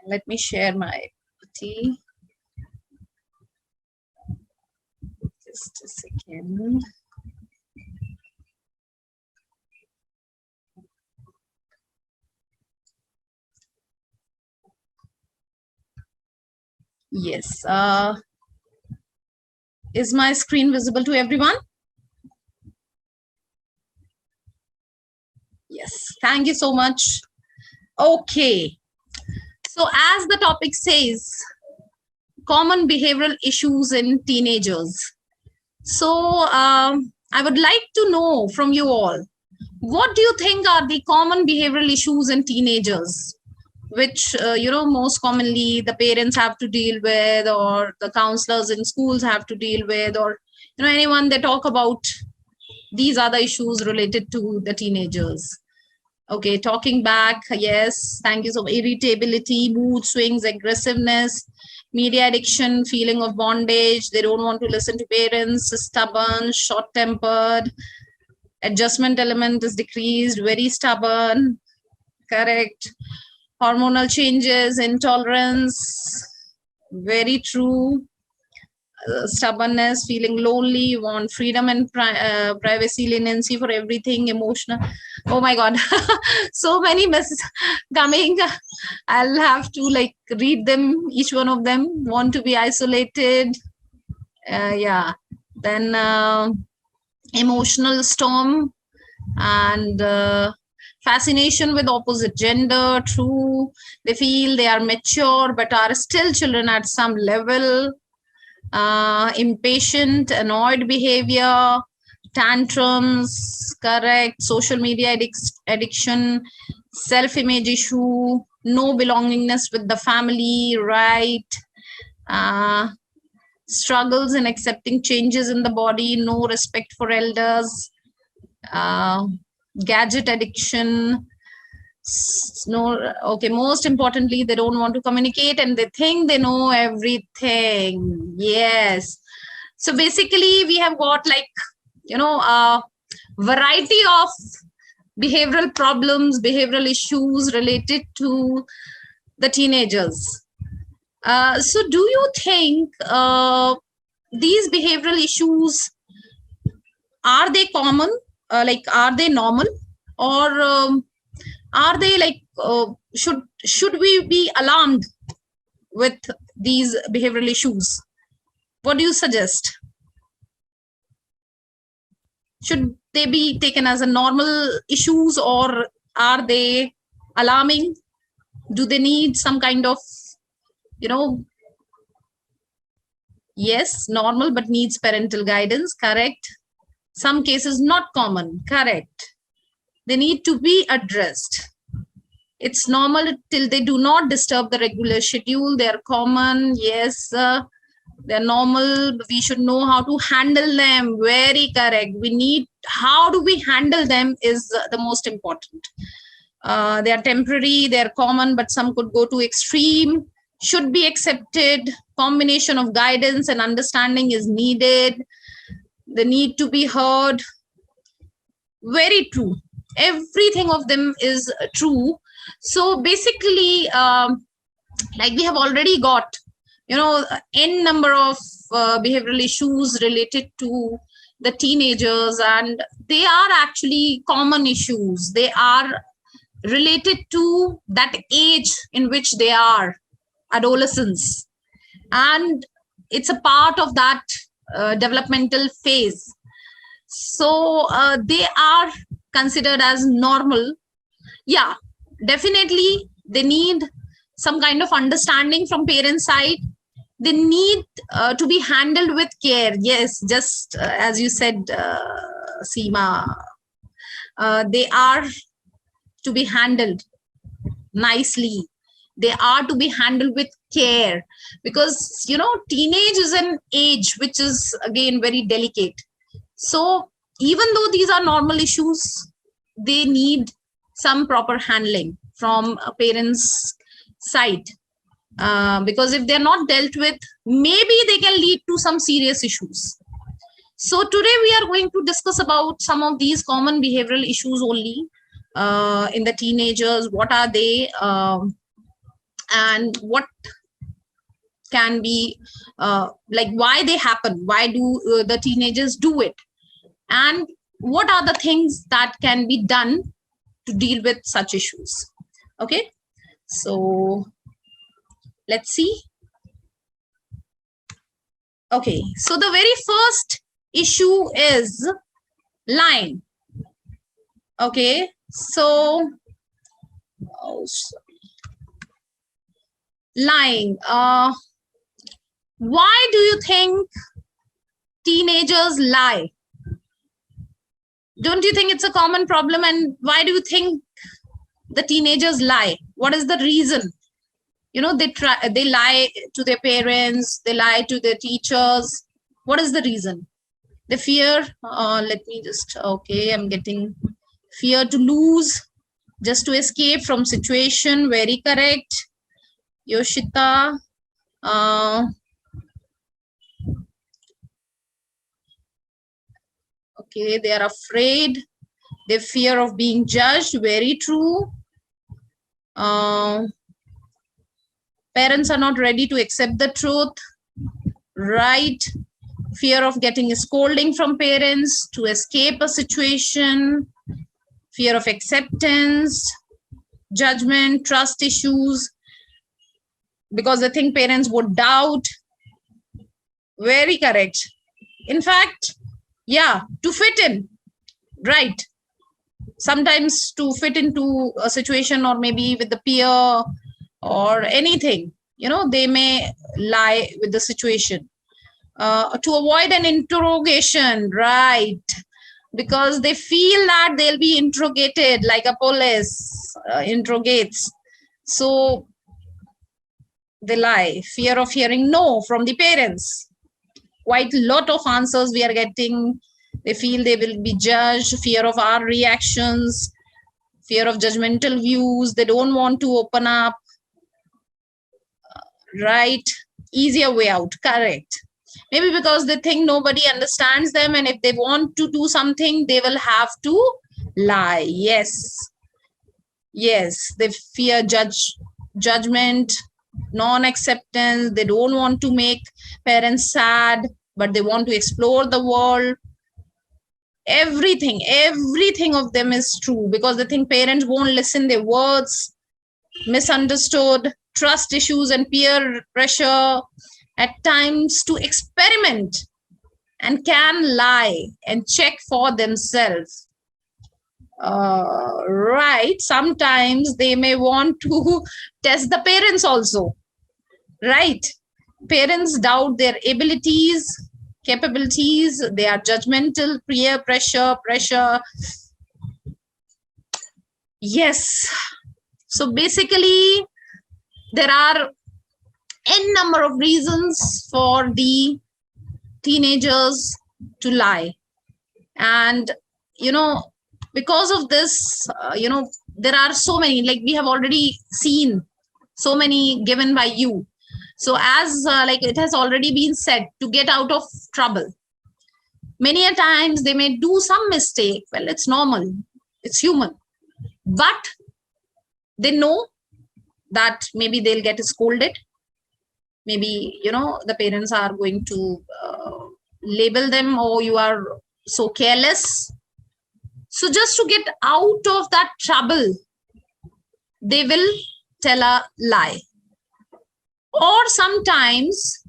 Let me share my PPT. Just a second. Yes. Is my screen visible to everyone? Yes. Thank you so much. Okay. So as the topic says, common behavioral issues in teenagers. So I would like to know from you all, what do you think are the common behavioral issues in teenagers, which, most commonly the parents have to deal with, or the counselors in schools have to deal with, or, anyone they talk about? These are the issues related to the teenagers. Okay, talking back, yes, thank you. So irritability, mood swings, aggressiveness, media addiction, feeling of bondage, they don't want to listen to parents, stubborn, short-tempered, adjustment element is decreased, very stubborn, correct. Hormonal changes, intolerance, very true. Stubbornness, feeling lonely, want freedom and privacy, leniency for everything, emotional. Oh my God, so many messages coming. I'll have to read them, each one of them. Want to be isolated. Yeah. Then emotional storm and fascination with opposite gender. True. They feel they are mature but are still children at some level. Impatient, annoyed behavior, tantrums, correct. Social media addiction, self-image issue, no belongingness with the family, right. Struggles in accepting changes in the body, no respect for elders, gadget addiction. No, okay, most importantly, they don't want to communicate and they think they know everything. Yes. So basically we have got a variety of behavioral problems, behavioral issues related to the teenagers. So do you think these behavioral issues, are they common? Are they normal? Or are they should we be alarmed with these behavioral issues? What do you suggest? Should they be taken as a normal issues, or are they alarming? Do they need some kind of, yes, normal, but needs parental guidance, correct. Some cases not common, correct. They need to be addressed. It's normal till they do not disturb the regular schedule. They're common, yes, they're normal. We should know how to handle them. Very correct. We need, how do we handle them is the most important. They are temporary, they're common, but some could go to extreme, should be accepted. Combination of guidance and understanding is needed. They need to be heard. Very true. Everything of them is true. So basically, we have already got, n number of behavioral issues related to the teenagers, and they are actually common issues. They are related to that age in which they are adolescents, and it's a part of that developmental phase. So they are considered as normal. Yeah, definitely they need some kind of understanding from parents' side. They need to be handled with care. Yes, just as you said, Seema, they are to be handled nicely. They are to be handled with care, because teenage is an age which is again very delicate. So even though these are normal issues, they need some proper handling from a parent's side, because if they're not dealt with, maybe they can lead to some serious issues. So today we are going to discuss about some of these common behavioral issues only in the teenagers. What are they? and what can be like why they happen, why do the teenagers do it, and what are the things that can be done to deal with such issues. Okay, so let's see. Okay, so the very first issue is lying. Okay, so lying. Why do you think teenagers lie? Don't you think it's a common problem? And why do you think the teenagers lie? What is the reason? You know, they lie to their parents, they lie to their teachers. What is the reason? The fear. Let me just, okay, I'm getting fear to lose, just to escape from situation. Very correct, Yoshita. Okay, they are afraid. They fear of being judged. Very true. Parents are not ready to accept the truth. Right. Fear of getting a scolding from parents to escape a situation. Fear of acceptance, judgment, trust issues, because they think parents would doubt. Very correct. In fact, yeah, to fit in, right? Sometimes to fit into a situation, or maybe with the peer or anything, you know, they may lie with the situation. To avoid an interrogation, right? Because they feel that they'll be interrogated like a police interrogates. So they lie. Fear of hearing no from the parents. Quite a lot of answers we are getting. They feel they will be judged. Fear of our reactions. Fear of judgmental views. They don't want to open up. Right? Easier way out. Correct. Maybe because they think nobody understands them, and if they want to do something, they will have to lie. Yes. Yes. They fear judgment, non-acceptance. They don't want to make parents sad, but they want to explore the world. Everything of them is true, because they think parents won't listen their words. Misunderstood, trust issues and peer pressure. At times to experiment and can lie and check for themselves. Right. Sometimes they may want to test the parents also. Right. Parents doubt their abilities, capabilities. They are judgmental, peer pressure. Yes. So basically, there are n number of reasons for the teenagers to lie. And, you know, because of this, you know, there are so many, like we have already seen so many given by you. So as like it has already been said, to get out of trouble, many a times they may do some mistake. Well, it's normal, it's human, but they know that maybe they'll get scolded. Maybe, you know, the parents are going to label them, oh, you are so careless. So just to get out of that trouble, they will tell a lie. Or sometimes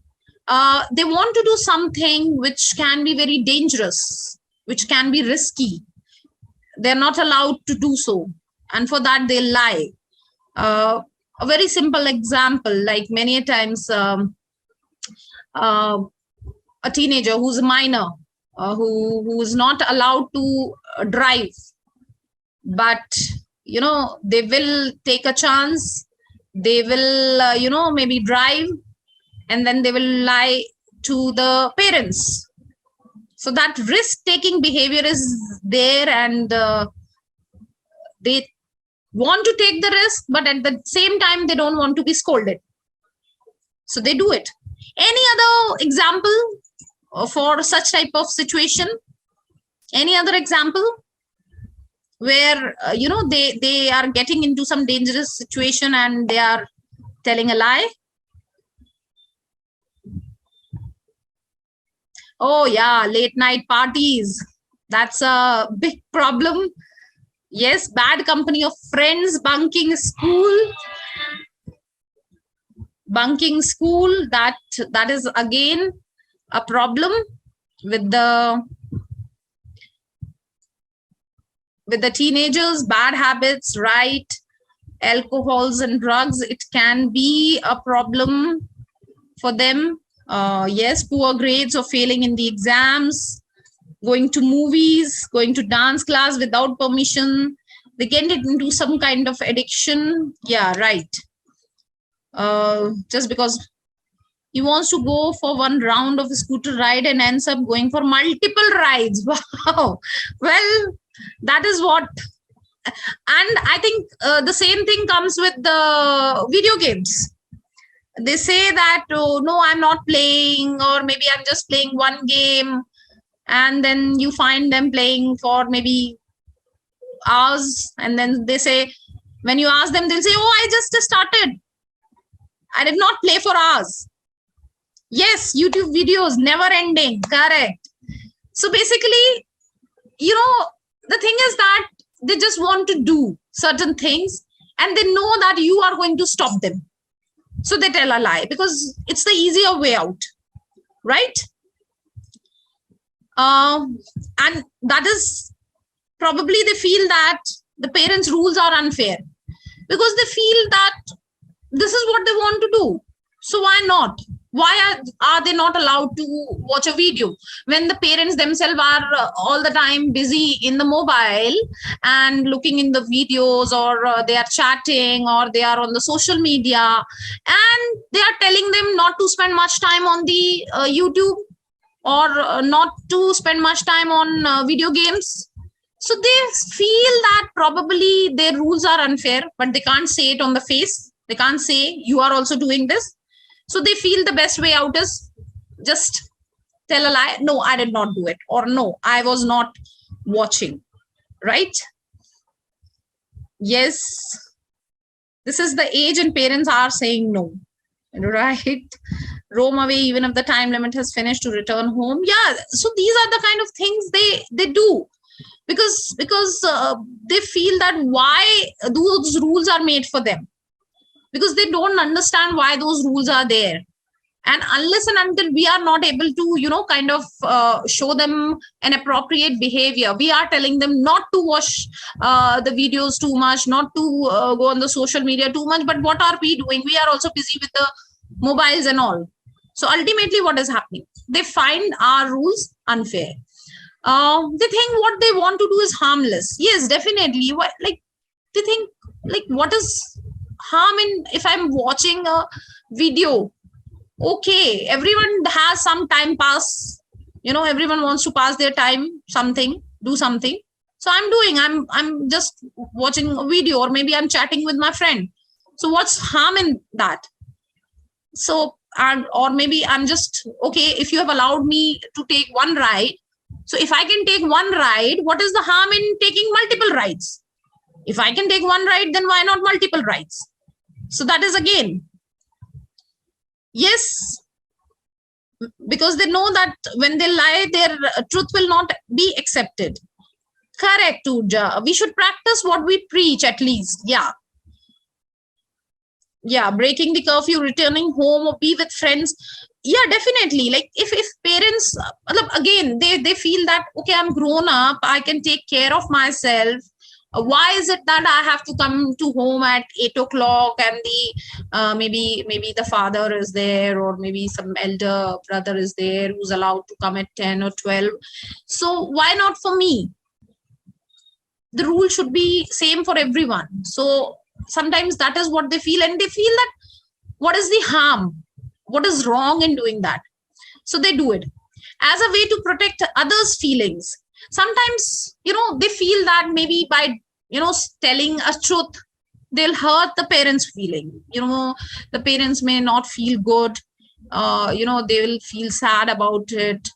they want to do something which can be very dangerous, which can be risky. They're not allowed to do so. And for that, they lie. A very simple example, like many times a teenager who's a minor, who is not allowed to drive, but, you know, they will take a chance. They will, you know, maybe drive, and then they will lie to the parents. So that risk-taking behavior is there, and they want to take the risk, but at the same time, they don't want to be scolded. So they do it. Any other example for such type of situation? Any other example where, you know, they are getting into some dangerous situation and they are Telling a lie? Oh yeah, late night parties. That's a big problem. Yes, bad company of friends, bunking school. Bunking school, that is again a problem with the teenagers. Bad habits, right? Alcohols and drugs, it can be a problem for them. Yes, poor grades or failing in the exams, going to movies, going to dance class without permission. They get into some kind of addiction. Yeah, right. Just because he wants to go for one round of a scooter ride and ends up going for multiple rides. Wow. Well, that is what. And I think the same thing comes with the video games. They say that, oh, no, I'm not playing, or maybe I'm just playing one game. And then you find them playing for maybe hours. And then they say, when you ask them, they'll say, oh, I just started. I did not play for hours. Yes, YouTube videos, never ending. Correct. So basically, the thing is that they just want to do certain things and they know that you are going to stop them. So they tell a lie because it's the easier way out, right? And that is probably they feel that the parents' rules are unfair because they feel that this is what they want to do. So why not? Why are they not allowed to watch a video when the parents themselves are all the time busy in the mobile and looking in the videos, or they are chatting, or they are on the social media, and they are telling them not to spend much time on the YouTube, or not to spend much time on video games. So they feel that probably their rules are unfair, but they can't say it on the face. They can't say you are also doing this. So they feel the best way out is just tell a lie. No, I did not do it. Or no, I was not watching. Right? Yes. This is the age and parents are saying no. Right? Roam away even if the time limit has finished to return home. Yeah. So these are the kind of things they do. Because they feel that why those rules are made for them. Because they don't understand why those rules are there. And unless and until we are not able to, show them an appropriate behavior, we are telling them not to watch the videos too much, not to go on the social media too much. But what are we doing? We are also busy with the mobiles and all. So ultimately, what is happening? They find our rules unfair. They think what they want to do is harmless. Yes, definitely. They think, what is harm in if I'm watching a video? Okay, everyone has some time pass. Everyone wants to pass their time, do something. So I'm just watching a video, or maybe I'm chatting with my friend. So what's harm in that? So, or maybe I'm just, okay, if you have allowed me to take one ride, so if I can take one ride, what is the harm in taking multiple rides? If I can take one ride, then why not multiple rides? So that is again, yes, because they know that when they lie, their truth will not be accepted. Correct, Uja. We should practice what we preach at least. Yeah. Yeah, breaking the curfew, returning home, or be with friends. Yeah, definitely. Like if parents, again, they feel that, okay, I'm grown up, I can take care of myself. Why is it that I have to come to home at 8 o'clock and the maybe the father is there, or maybe some elder brother is there who's allowed to come at 10 or 12? So why not for me? The rule should be same for everyone. So sometimes that is what they feel, and they feel that what is the harm? What is wrong in doing that? So they do it as a way to protect others' feelings. Sometimes, they feel that maybe by, telling a truth, they'll hurt the parents' feeling. The parents may not feel good. They will feel sad about it.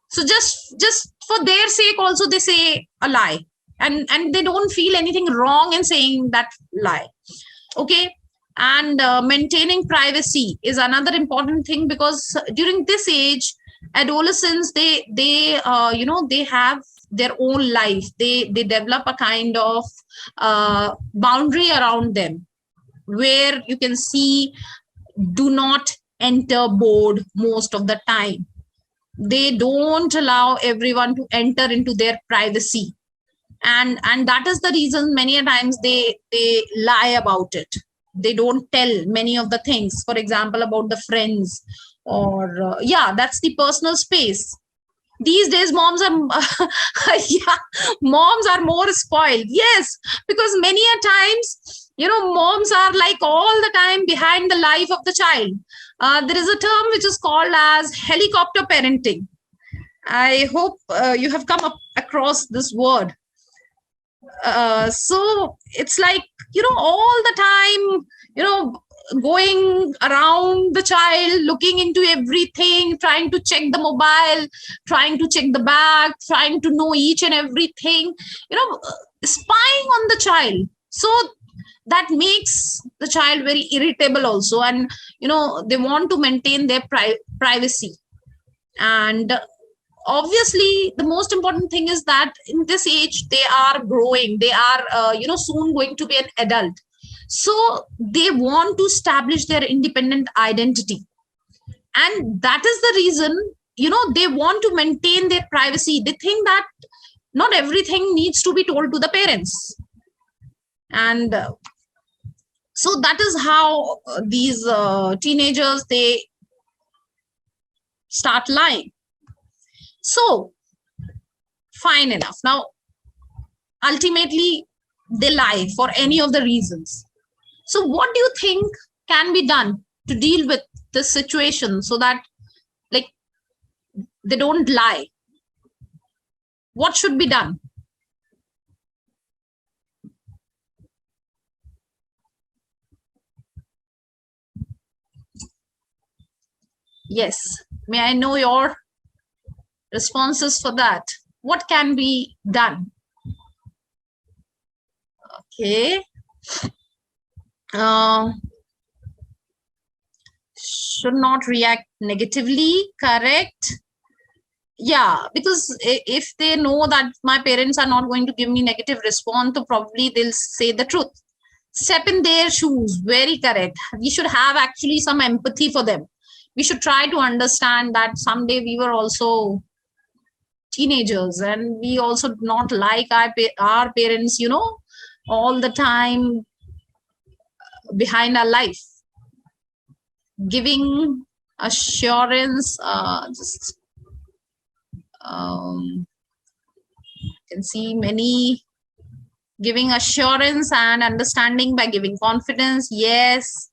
So just for their sake also, they say a lie. And they don't feel anything wrong in saying that lie. Okay. And maintaining privacy is another important thing, because during this age, adolescents, they have their own life. They develop a kind of boundary around them, where you can see do not enter board most of the time. They don't allow everyone to enter into their privacy, and that is the reason many a times they lie about it. They don't tell many of the things, for example, about the friends, or yeah, that's the personal space. These days moms are yeah, moms are more spoiled, yes, because many a times, moms are like all the time behind the life of the child. There is a term which is called as helicopter parenting. I hope you have come up across this word. So it's like, all the time, going around the child, looking into everything, trying to check the mobile, trying to check the bag, trying to know each and everything, spying on the child. So that makes the child very irritable also, and they want to maintain their privacy. And obviously the most important thing is that in this age they are growing, they are soon going to be an adult, so they want to establish their independent identity, and that is the reason they want to maintain their privacy. They think that not everything needs to be told to the parents, and so that is how these teenagers, they start lying. So fine enough, now ultimately they lie for any of the reasons. So what do you think can be done to deal with this situation, so that, like, they don't lie? What should be done? Yes, may I know your responses for that? What can be done? Okay. Should not react negatively, correct? Yeah, because if they know that my parents are not going to give me negative response, so probably they'll say the truth. Step in their shoes, very correct. We should have actually some empathy for them. We should try to understand that someday we were also teenagers, and we also do not like our parents, all the time behind our life. Giving assurance, just can see many giving assurance and understanding by giving confidence. Yes.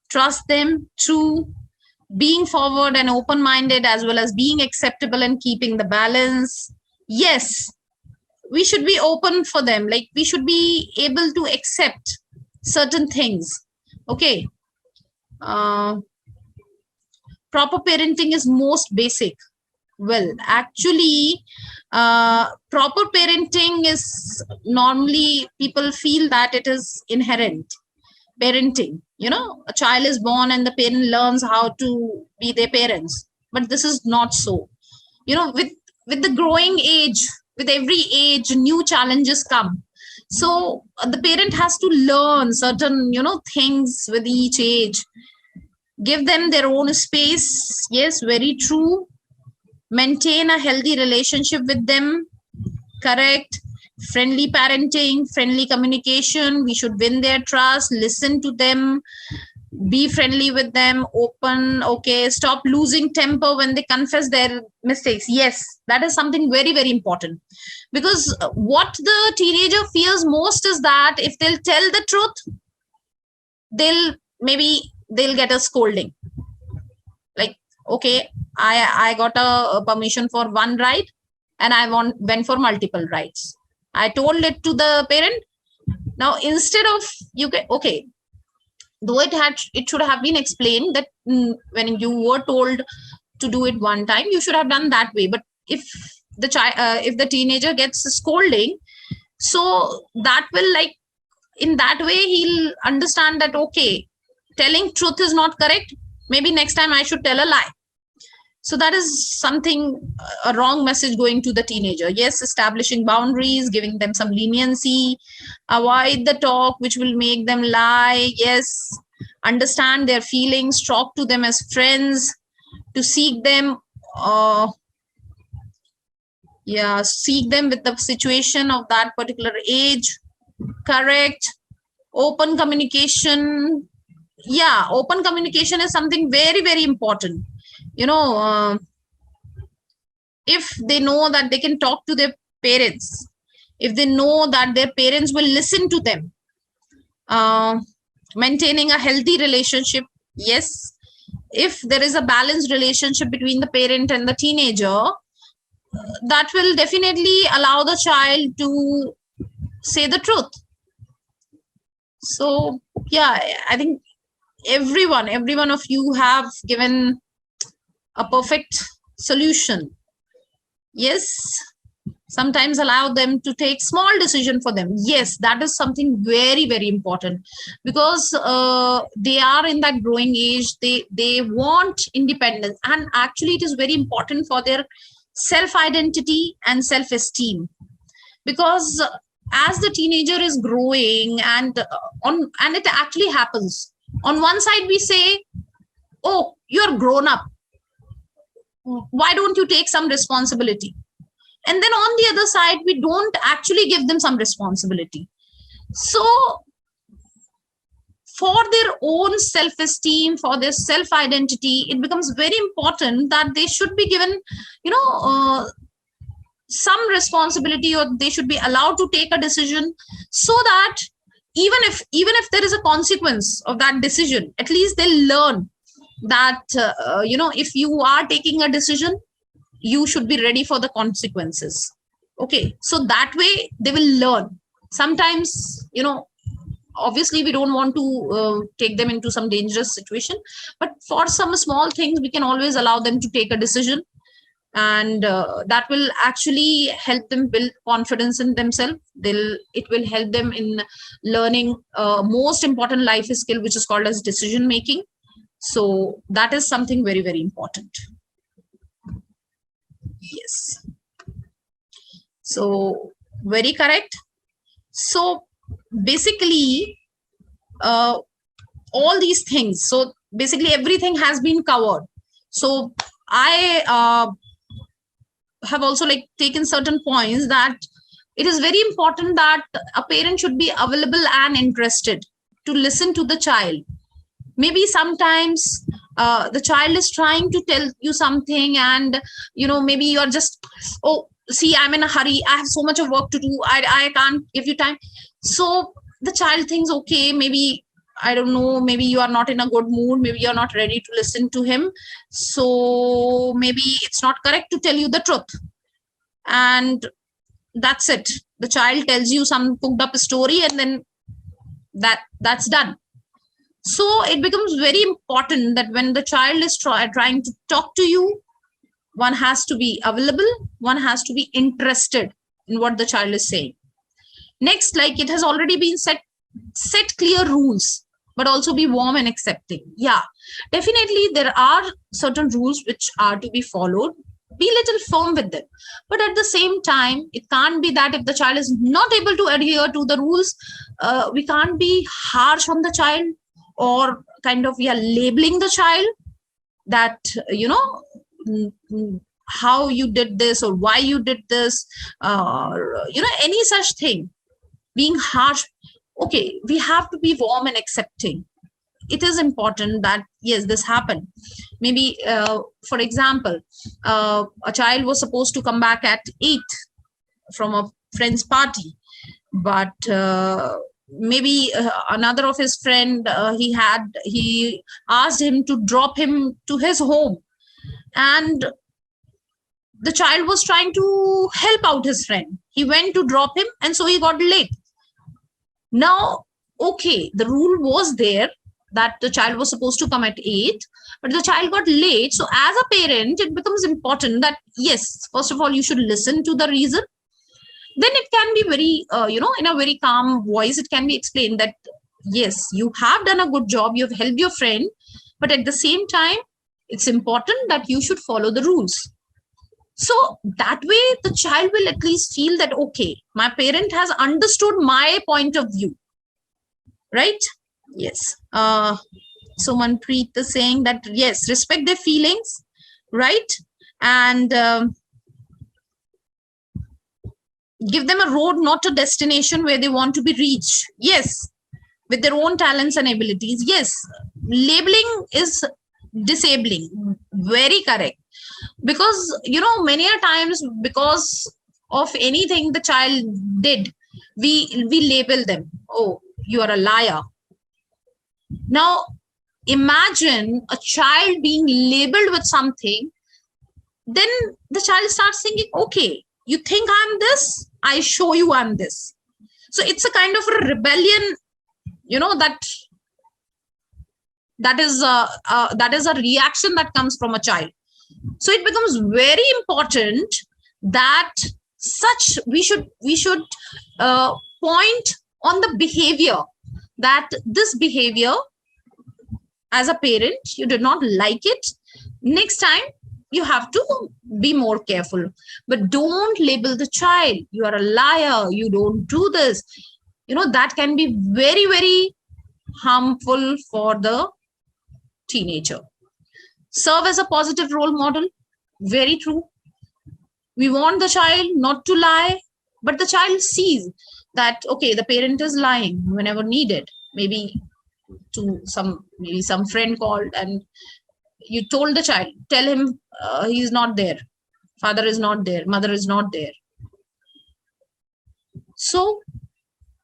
Trust them. True. Being forward and open-minded, as well as being acceptable and keeping the balance. Yes, we should be open for them. Like, we should be able to accept certain things. Okay. Proper parenting is most basic. Well, actually, proper parenting is normally, people feel that it is inherent. Parenting, a child is born and the parent learns how to be their parents, but this is not so. With the growing age, with every age, new challenges come. So the parent has to learn certain things with each age. Give them their own space. Yes, very true. Maintain a healthy relationship with them. Correct. Friendly parenting, friendly communication. We should win their trust, listen to them, be friendly with them, open. Okay, stop losing temper when they confess their mistakes. Yes, that is something very, very important, because what the teenager fears most is that if they'll tell the truth, they'll get a scolding. Like, okay, I got a permission for one ride and I went for multiple rides. I told it to the parent. Now, instead of okay, though it should have been explained that when you were told to do it one time, you should have done that way. But if the teenager gets scolding, so that will, like, in that way, he'll understand that, okay, telling truth is not correct. Maybe next time I should tell a lie. So that is something, a wrong message going to the teenager. Yes, establishing boundaries, giving them some leniency, avoid the talk which will make them lie. Yes, understand their feelings, talk to them as friends, to seek them, seek them with the situation of that particular age. Correct. Open communication. Yeah, open communication is something very, very important. If they know that they can talk to their parents, if they know that their parents will listen to them, maintaining a healthy relationship. Yes, if there is a balanced relationship between the parent and the teenager, that will definitely allow the child to say the truth. So yeah, I think every one of you have given a perfect solution. Yes, sometimes allow them to take small decision for them. Yes, that is something very, very important, because they are in that growing age. They want independence, and actually it is very important for their self-identity and self-esteem, because as the teenager is growing, and it actually happens. On one side we say, oh, you're grown up, why don't you take some responsibility? And then on the other side, we don't actually give them some responsibility. So for their own self-esteem, for their self-identity, it becomes very important that they should be given, some responsibility, or they should be allowed to take a decision, so that even if there is a consequence of that decision, at least they'll learn that, if you are taking a decision, you should be ready for the consequences. Okay, so that way they will learn. Sometimes, obviously we don't want to take them into some dangerous situation, but for some small things we can always allow them to take a decision, and that will actually help them build confidence in themselves. It will help them in learning most important life skill, which is called as decision making. So that is something very, very important. Yes. So very correct. So basically, all these things. So basically everything has been covered. So I have also taken certain points that it is very important that a parent should be available and interested to listen to the child. Maybe sometimes the child is trying to tell you something, and maybe you're just, oh, see, I'm in a hurry, I have so much of work to do, I can't give you time. So the child thinks, okay, maybe, I don't know, maybe you are not in a good mood, maybe you're not ready to listen to him, so maybe it's not correct to tell you the truth. And that's it. The child tells you some cooked up story, and then that's done. So it becomes very important that when the child is trying to talk to you, one has to be available, one has to be interested in what the child is saying. Next, it has already been set clear rules, but also be warm and accepting. Yeah, definitely there are certain rules which are to be followed. Be a little firm with them, but at the same time, it can't be that if the child is not able to adhere to the rules, we can't be harsh on the child, or kind of we are labeling the child that, how you did this or why you did this, any such thing, being harsh. Okay, we have to be warm and accepting. It is important that, yes, this happened. Maybe, for example, a child was supposed to come back at 8 from a friend's party, but maybe another of his friend, he asked him to drop him to his home, and the child was trying to help out his friend. He went to drop him, and so he got late. Now, okay, the rule was there that the child was supposed to come at 8, but the child got late. So as a parent, it becomes important that, yes, first of all, you should listen to the reason. then it can be very, in a very calm voice, it can be explained that, yes, you have done a good job, you have helped your friend, but at the same time, it's important that you should follow the rules. So that way, the child will at least feel that, okay, my parent has understood my point of view, right? Yes. So Manpreet is saying that, yes, respect their feelings, right? And give them a road, not a destination where they want to be reached. Yes, with their own talents and abilities. Yes, labeling is disabling. Very correct. Because, many a times, because of anything the child did, we label them. Oh, you are a liar. Now, imagine a child being labeled with something, then the child starts thinking, okay, you think I'm this, I show you I'm this. So it's a kind of a rebellion, that is a reaction that comes from a child. So it becomes very important that we should point on the behavior, that this behavior, as a parent, you did not like it. Next time, you have to be more careful. But don't label the child. You are a liar. You don't do this. That can be very, very harmful for the teenager. Serve as a positive role model. Very true. We want the child not to lie, but the child sees that, okay, the parent is lying whenever needed. Maybe some friend called and you told the child, tell him he's not there, father is not there, mother is not there. So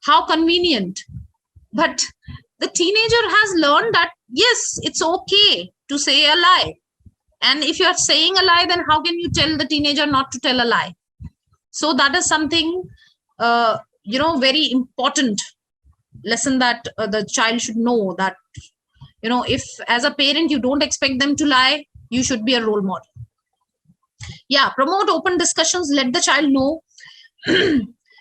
how convenient. But the teenager has learned that, yes, it's okay to say a lie. And if you're saying a lie, then how can you tell the teenager not to tell a lie? So that is something, very important lesson that the child should know, that, if as a parent, you don't expect them to lie, you should be a role model. Yeah, promote open discussions. Let the child know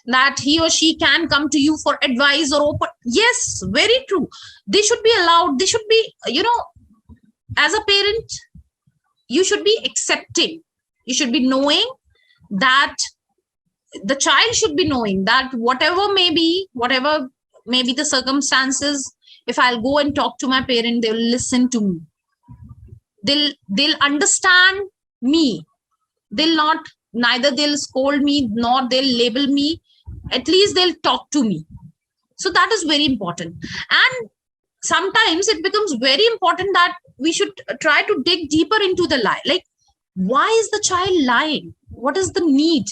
that he or she can come to you for advice or open. Yes, very true. They should be allowed. They should be, as a parent, you should be accepting. You should be knowing that the child should be knowing that whatever may be the circumstances, if I'll go and talk to my parent, they'll listen to me. They'll understand me. Neither they'll scold me, nor they'll label me. At least they'll talk to me. So that is very important. And sometimes it becomes very important that we should try to dig deeper into the lie. Like, why is the child lying? What is the need?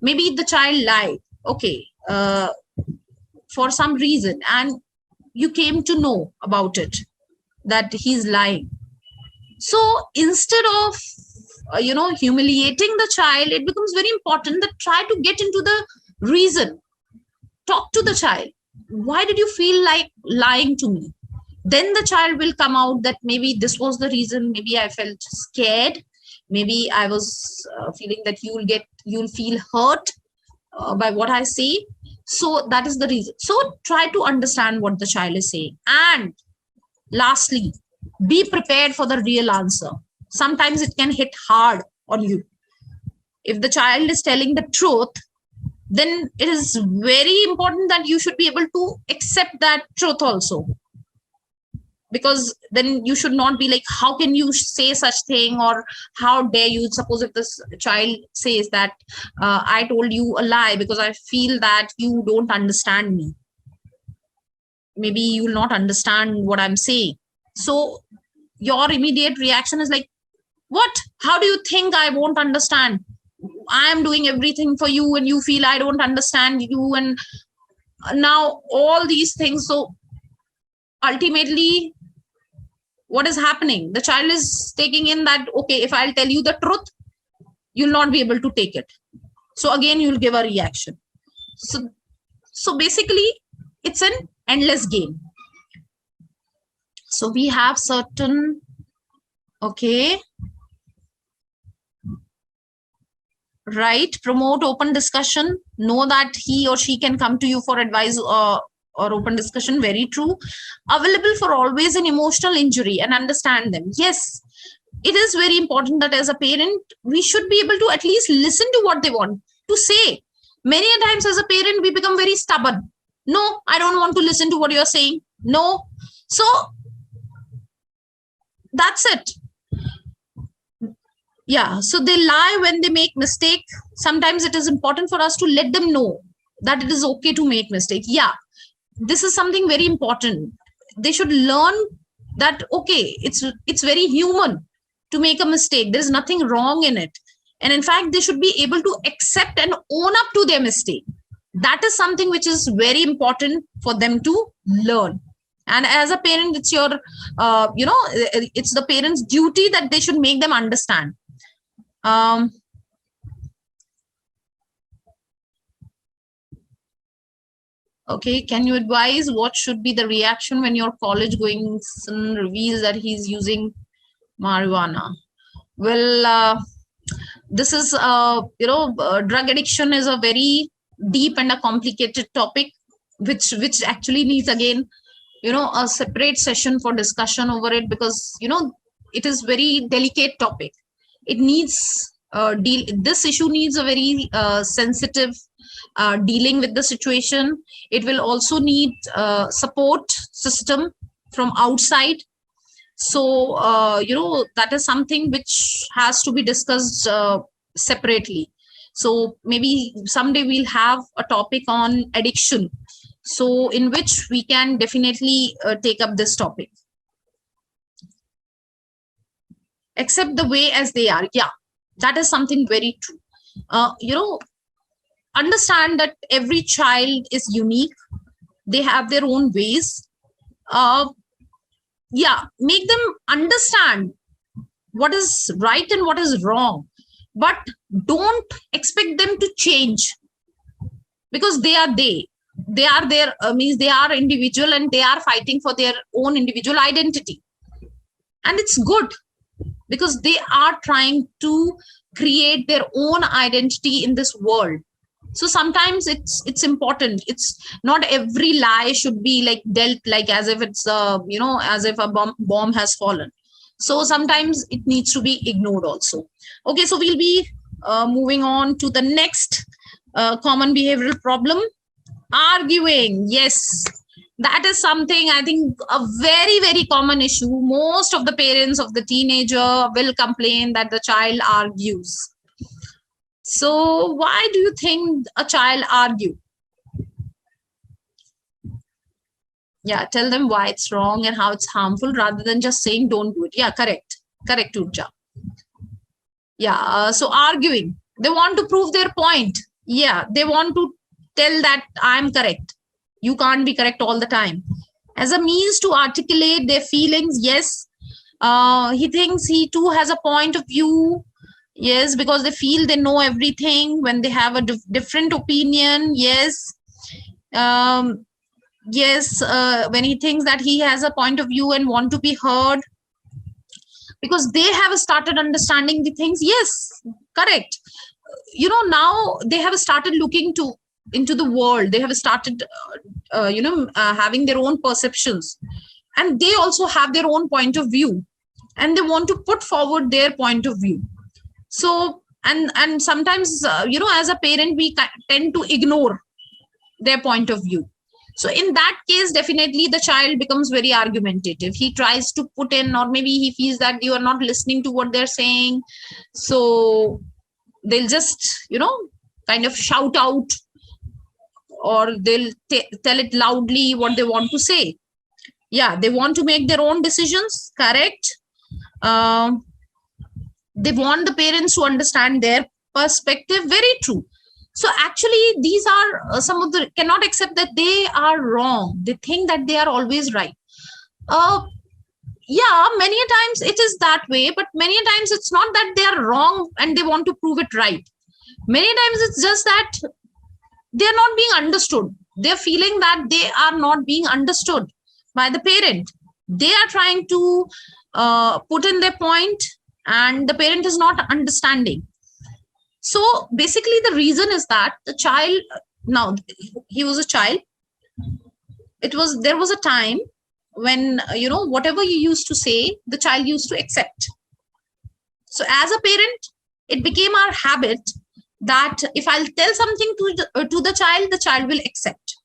Maybe the child lied, okay, for some reason, and you came to know about it, that he's lying. So instead of, humiliating the child, it becomes very important that try to get into the reason. Talk to the child. Why did you feel like lying to me? Then the child will come out that maybe this was the reason. Maybe I felt scared. Maybe I was feeling that you'll feel hurt by what I say. So that is the reason. So try to understand what the child is saying. And lastly, be prepared for the real answer. Sometimes it can hit hard on you. If the child is telling the truth, then it is very important that you should be able to accept that truth also. Because then you should not be like, how can you say such thing, or how dare you? Suppose if this child says that I told you a lie because I feel that you don't understand me. Maybe you will not understand what I'm saying. So your immediate reaction is like, what? How do you think I won't understand? I am doing everything for you and you feel I don't understand you, and now all these things. So ultimately, what is happening? The child is taking in that, okay, if I'll tell you the truth, you'll not be able to take it. So again, you'll give a reaction. So basically, it's an endless game. So we have certain, okay, right, promote open discussion. Know that he or she can come to you for advice or open discussion. Very true. Available for always an emotional injury and understand them. Yes, it is very important that as a parent, we should be able to at least listen to what they want to say. Many a times as a parent, we become very stubborn. No, I don't want to listen to what you're saying. No. So that's it. Yeah, so they lie when they make mistake. Sometimes it is important for us to let them know that it is okay to make mistake. Yeah, this is something very important. They should learn that, okay, it's very human to make a mistake. There is nothing wrong in it. And in fact, they should be able to accept and own up to their mistake. That is something which is very important for them to learn. And as a parent, it's your, it's the parent's duty that they should make them understand. Okay, can you advise what should be the reaction when your college going son reveals that he's using marijuana? Well, this is, drug addiction is a very deep and a complicated topic, which actually needs, again, a separate session for discussion over it, because, it is very delicate topic. It needs this issue needs a very sensitive dealing with the situation. It will also need support system from outside. So that is something which has to be discussed separately. So maybe someday we'll have a topic on addiction, so in which we can definitely take up this topic. Accept the way as they are. Yeah, that is something very true. Understand that every child is unique. They have their own ways. Yeah, make them understand what is right and what is wrong, but don't expect them to change, because they are their means they are individual, and they are fighting for their own individual identity. And it's good, because they are trying to create their own identity in this world. So sometimes it's important. It's not every lie should be like dealt like as if it's as if a bomb has fallen. So sometimes it needs to be ignored also. Okay, so we'll be moving on to the next common behavioral problem. Arguing. Yes, that is something, I think, a very, very common issue. Most of the parents of the teenager will complain that the child argues. So why do you think a child argue? Yeah, tell them why it's wrong and how it's harmful, rather than just saying don't do it. Yeah, correct, Urja. Yeah, so arguing, they want to prove their point. Yeah, they want to tell that I'm correct. You can't be correct all the time. As a means to articulate their feelings, yes. He thinks he too has a point of view. Yes, because they feel they know everything when they have a different opinion. Yes. Yes, when he thinks that he has a point of view and want to be heard, because they have started understanding the things. Yes, correct. Now they have started looking into the world. They have started having their own perceptions, and they also have their own point of view, and they want to put forward their point of view. So and sometimes as a parent, we tend to ignore their point of view. So in that case, definitely the child becomes very argumentative. He tries to put in, or maybe he feels that you are not listening to what they're saying, so they'll just kind of shout out, or they'll tell it loudly what they want to say. Yeah, they want to make their own decisions. Correct. They want the parents to understand their perspective. Very true. So actually, these are some of the cannot accept that they are wrong. They think that they are always right. Yeah, many a times it is that way, but many a times it's not that they are wrong and they want to prove it right. Many times it's just that they are not being understood. They're feeling that they are not being understood by the parent. They are trying to put in their point, and the parent is not understanding. So basically the reason is that the child, now he was a child, there was a time when whatever you used to say, the child used to accept. So as a parent, it became our habit that if I'll tell something to the child will accept.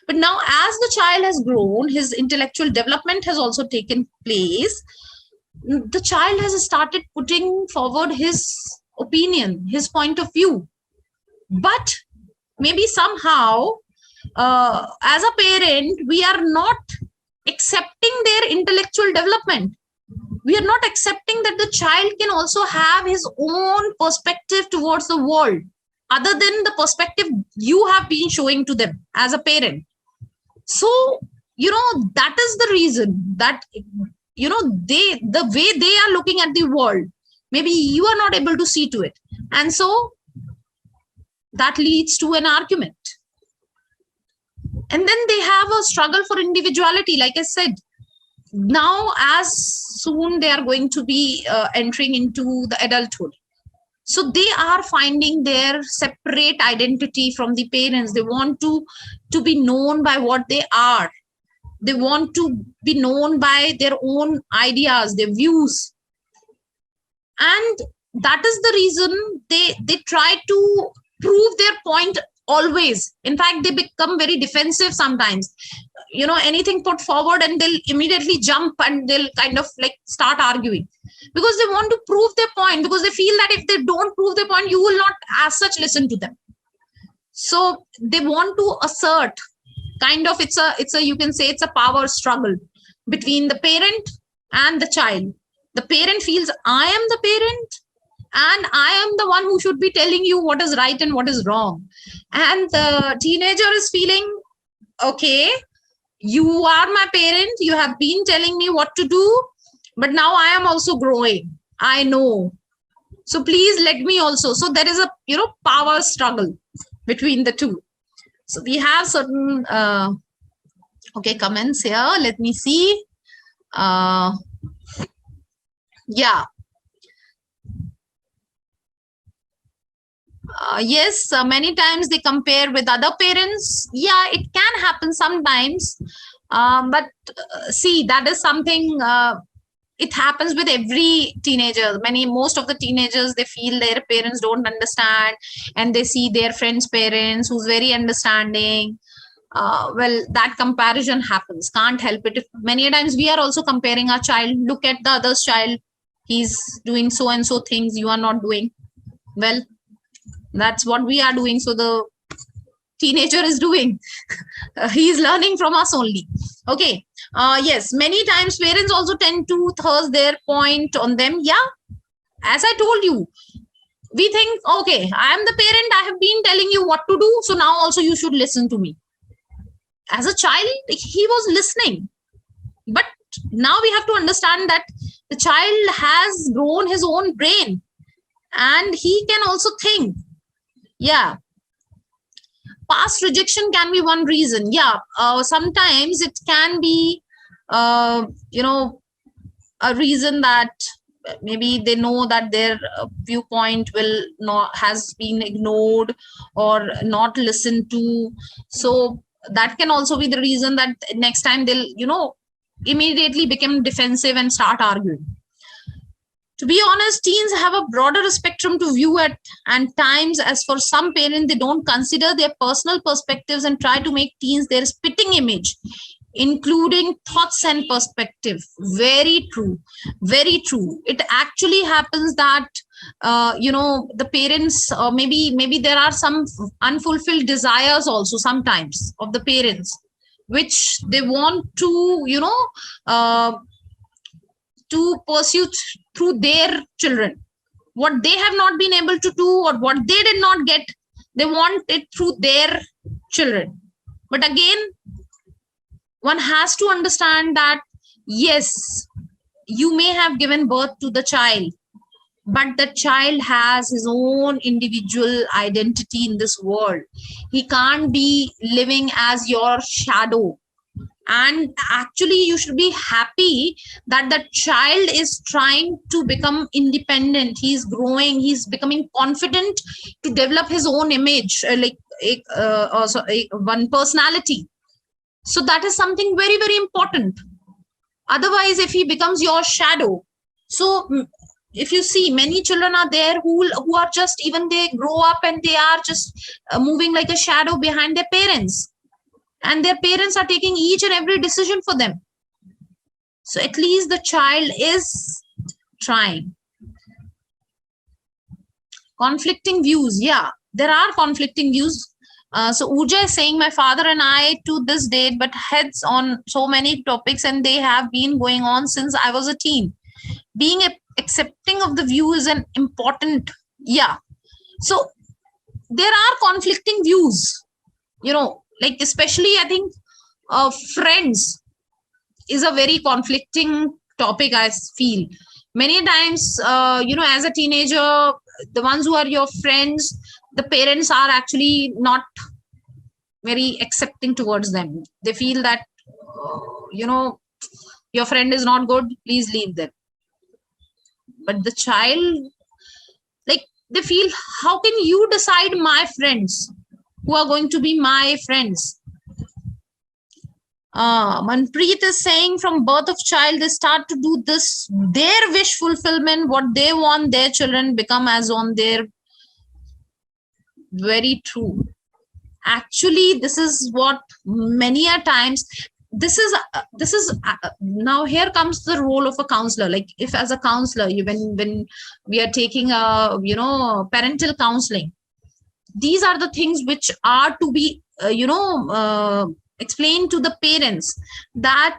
But now as the child has grown, his intellectual development has also taken place, the child has started putting forward his opinion, his point of view. But maybe somehow, as a parent, we are not accepting their intellectual development. We are not accepting that the child can also have his own perspective towards the world, other than the perspective you have been showing to them as a parent. So, that is the reason that, the way they are looking at the world, maybe you are not able to see to it. And so that leads to an argument. And then they have a struggle for individuality. Like I said, now as soon they are going to be entering into the adulthood, so they are finding their separate identity from the parents. They want to be known by what they are. They want to be known by their own ideas, their views. And that is the reason they try to prove their point always. In fact, they become very defensive sometimes. Anything put forward and they'll immediately jump and they'll kind of like start arguing, because they want to prove their point, because they feel that if they don't prove their point, you will not as such listen to them. So they want to assert, kind of, it's a you can say it's a power struggle between the parent and the child. The parent feels, I am the parent and I am the one who should be telling you what is right and what is wrong. And the teenager is feeling, okay, you are my parent, you have been telling me what to do, but now I am also growing, I know, so please let me also. So there is a power struggle between the two. So we have certain comments here. Let me see. Yes, many times they compare with other parents. Yeah, it can happen sometimes. But see, that is something, it happens with every teenager. Most of the teenagers, they feel their parents don't understand, and they see their friends' parents who's very understanding. Well, that comparison happens. Can't help it. Many times we are also comparing our child. Look at the other's child. He's doing so and so things you are not doing. Well, that's what we are doing. So the teenager is doing. He is learning from us only. Okay. Yes, many times parents also tend to thrust their point on them. Yeah, as I told you, we think, okay, I am the parent, I have been telling you what to do, so now also you should listen to me. As a child, he was listening. But now we have to understand that the child has grown his own brain and he can also think. Yeah. Past rejection can be one reason. Yeah. Sometimes it can be, a reason that maybe they know that their viewpoint has been ignored or not listened to. So that can also be the reason that next time they'll, immediately become defensive and start arguing. To be honest, teens have a broader spectrum to view at, and times, as for some parents, they don't consider their personal perspectives and try to make teens their spitting image, including thoughts and perspective. Very true. Very true. It actually happens that, the parents, maybe there are some unfulfilled desires also sometimes of the parents, which they want to, to pursue through their children. What they have not been able to do or what they did not get, they want it through their children. But again, one has to understand that, yes, you may have given birth to the child, but the child has his own individual identity in this world. He can't be living as your shadow. And actually you should be happy that the child is trying to become independent. He's growing, he's becoming confident to develop his own image, also one personality. So that is something very, very important. Otherwise, if he becomes your shadow, so if you see, many children are there who are just, even they grow up and they are just moving like a shadow behind their parents, and their parents are taking each and every decision for them. So at least the child is trying. Conflicting views. Yeah, there are conflicting views. So Uja is saying, my father and I to this date but heads on so many topics, and they have been going on since I was a teen. Being accepting of the view is an important. Yeah. So there are conflicting views, like especially I think friends is a very conflicting topic. I feel many times, as a teenager, the ones who are your friends, the parents are actually not very accepting towards them. They feel that, your friend is not good, please leave them. But the child, like, they feel, how can you decide my friends who are going to be my friends? Manpreet is saying, from birth of child, they start to do this, their wish fulfillment, what they want their children become as on their. Very true. Actually, this is what many a times, this is now here comes the role of a counselor. Like, if as a counselor, when we are taking a parental counseling, these are the things which are to be explained to the parents, that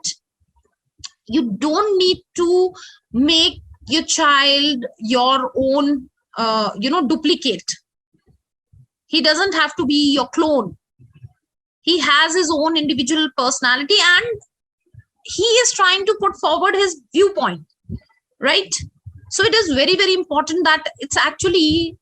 you don't need to make your child your own duplicate. He doesn't have to be your clone. He has his own individual personality, and he is trying to put forward his viewpoint, right? So it is very, very important that it's actually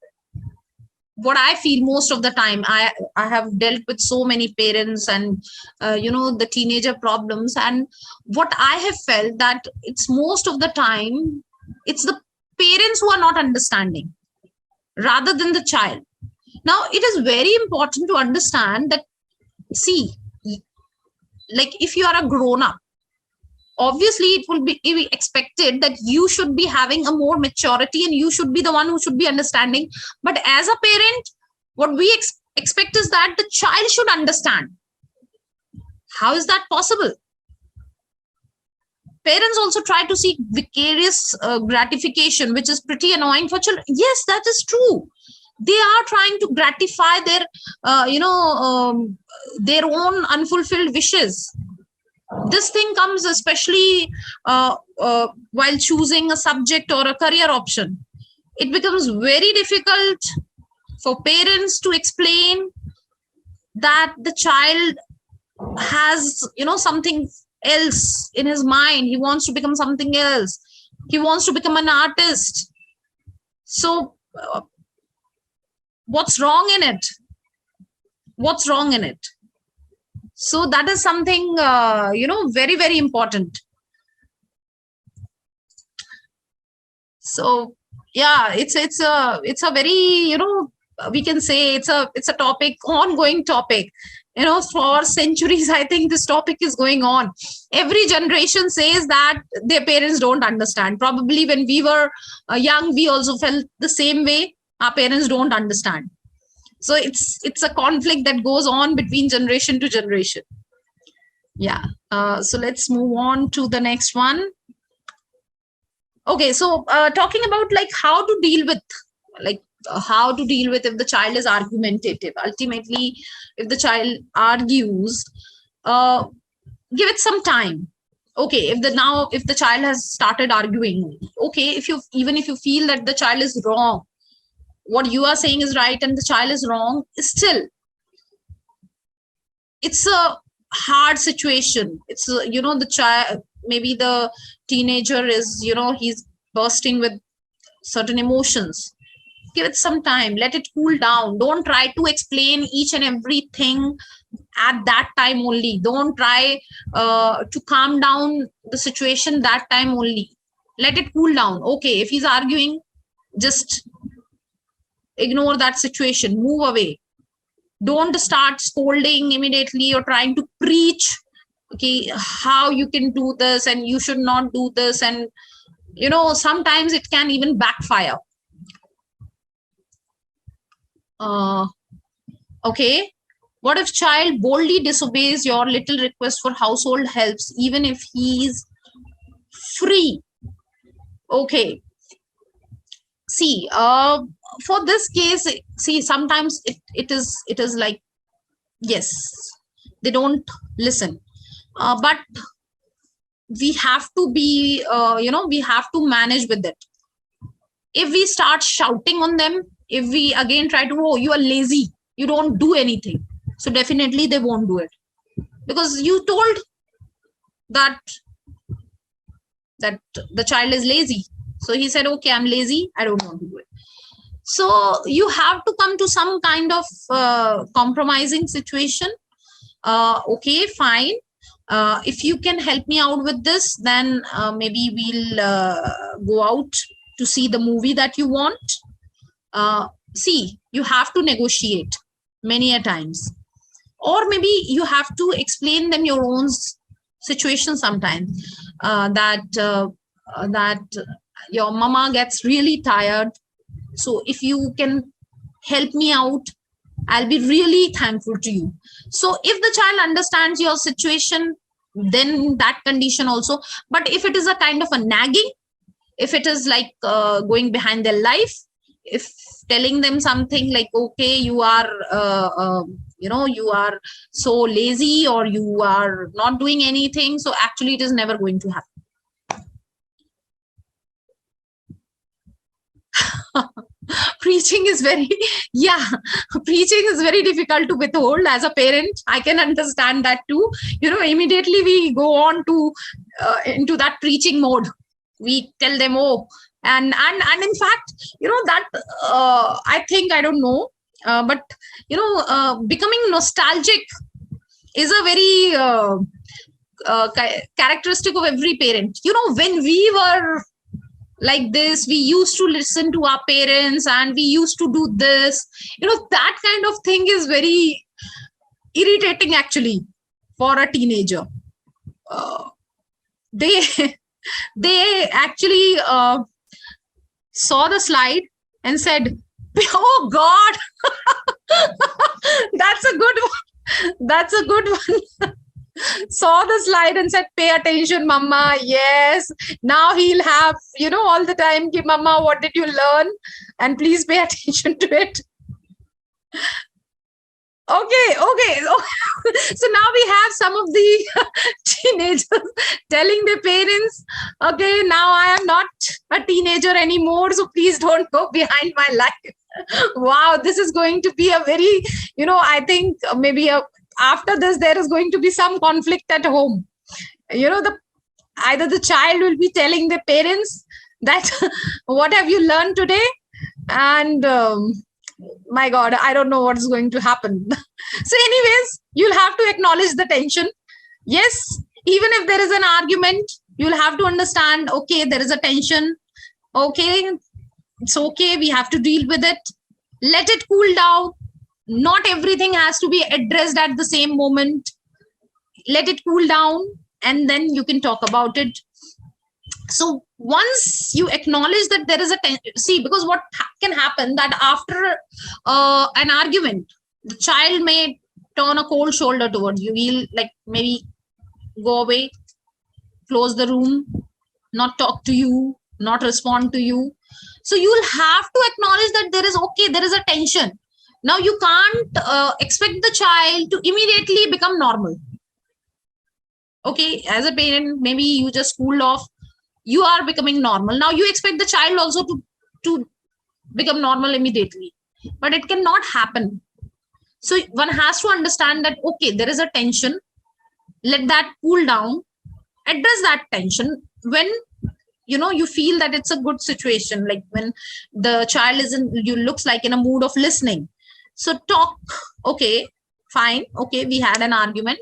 what I feel most of the time. I have dealt with so many parents and the teenager problems, and what I have felt that it's most of the time it's the parents who are not understanding rather than the child. Now, it is very important to understand that, see, like, if you are a grown-up, obviously it will be expected that you should be having a more maturity and you should be the one who should be understanding. But as a parent, what we expect is that the child should understand. How is that possible? Parents also try to seek vicarious gratification, which is pretty annoying for children. Yes, that is true. They are trying to gratify their their own unfulfilled wishes. This thing comes especially while choosing a subject or a career option. It becomes very difficult for parents to explain that the child has something else in his mind. He wants to become something else. He wants to become an artist. So what's wrong in it? What's wrong in it? So that is something very, very important. So yeah, it's a very, we can say it's a topic, ongoing topic. For centuries, I think this topic is going on. Every generation says that their parents don't understand. Probably when we were young, we also felt the same way. Our parents don't understand. So it's a conflict that goes on between generation to generation. Yeah. So let's move on to the next one. Okay. So talking about like how to deal with if the child is argumentative. Ultimately, if the child argues, give it some time. Okay, if the child has started arguing, okay, if you feel that the child is wrong, what you are saying is right and the child is wrong, still it's a hard situation. It's the child, maybe the teenager is he's bursting with certain emotions. Give it some time, let it cool down. Don't try to explain each and everything at that time only. Don't try to calm down the situation that time only. Let it cool down. Okay, if he's arguing, just ignore that situation, move away. Don't start scolding immediately or trying to preach, okay, how you can do this and you should not do this. And sometimes it can even backfire. Okay, what if child boldly disobeys your little request for household helps even if he's free? Okay, see, for this case, see, sometimes it is like, yes, they don't listen, but we have to be we have to manage with it. If we start shouting on them, if we again try to, oh, you are lazy, you don't do anything, so definitely they won't do it, because you told that the child is lazy. So he said, okay, I'm lazy, I don't want to do it. So you have to come to some kind of compromising situation. Okay, fine. If you can help me out with this, then maybe we'll go out to see the movie that you want. See, you have to negotiate many a times. Or maybe you have to explain them your own situation sometimes, that your mama gets really tired. So if you can help me out, I'll be really thankful to you. So if the child understands your situation, then that condition also. But if it is a kind of a nagging, if it is like going behind their life, if telling them something like, okay, you are you are so lazy, or you are not doing anything, so actually it is never going to happen. Preaching is very preaching is very difficult to withhold. As a parent, I can understand that too. Immediately we go on to into that preaching mode. We tell them, oh, and in fact, that I think, I don't know, but becoming nostalgic is a very characteristic of every parent. When we were like this, we used to listen to our parents and we used to do this, that kind of thing is very irritating actually for a teenager. They actually saw the slide and said, oh God, that's a good one. Saw the slide and said, pay attention, mama. Yes, now he'll have all the time, mama, what did you learn, and please pay attention to it. Okay. So now we have some of the teenagers telling their parents, okay, now I am not a teenager anymore, so please don't go behind my life. Wow, this is going to be a very, I think maybe after this, there is going to be some conflict at home. Either the child will be telling the parents that, what have you learned today? And my God, I don't know what's going to happen. So anyways, you'll have to acknowledge the tension. Yes, even if there is an argument, you'll have to understand, okay, there is a tension. Okay, it's okay. We have to deal with it. Let it cool down. Not everything has to be addressed at the same moment. Let it cool down and then you can talk about it. So once you acknowledge that there is a see, because what can happen that after an argument, the child may turn a cold shoulder towards you. He'll like maybe go away, close the room, not talk to you, not respond to you. So you'll have to acknowledge that there is a tension. Now you can't expect the child to immediately become normal. Okay, as a parent, maybe you just cooled off, you are becoming normal. Now you expect the child also to become normal immediately, but it cannot happen. So one has to understand that, okay, there is a tension, let that cool down, address that tension when you feel that it's a good situation, like when the child looks like in a mood of listening. So talk, okay, fine, okay, we had an argument.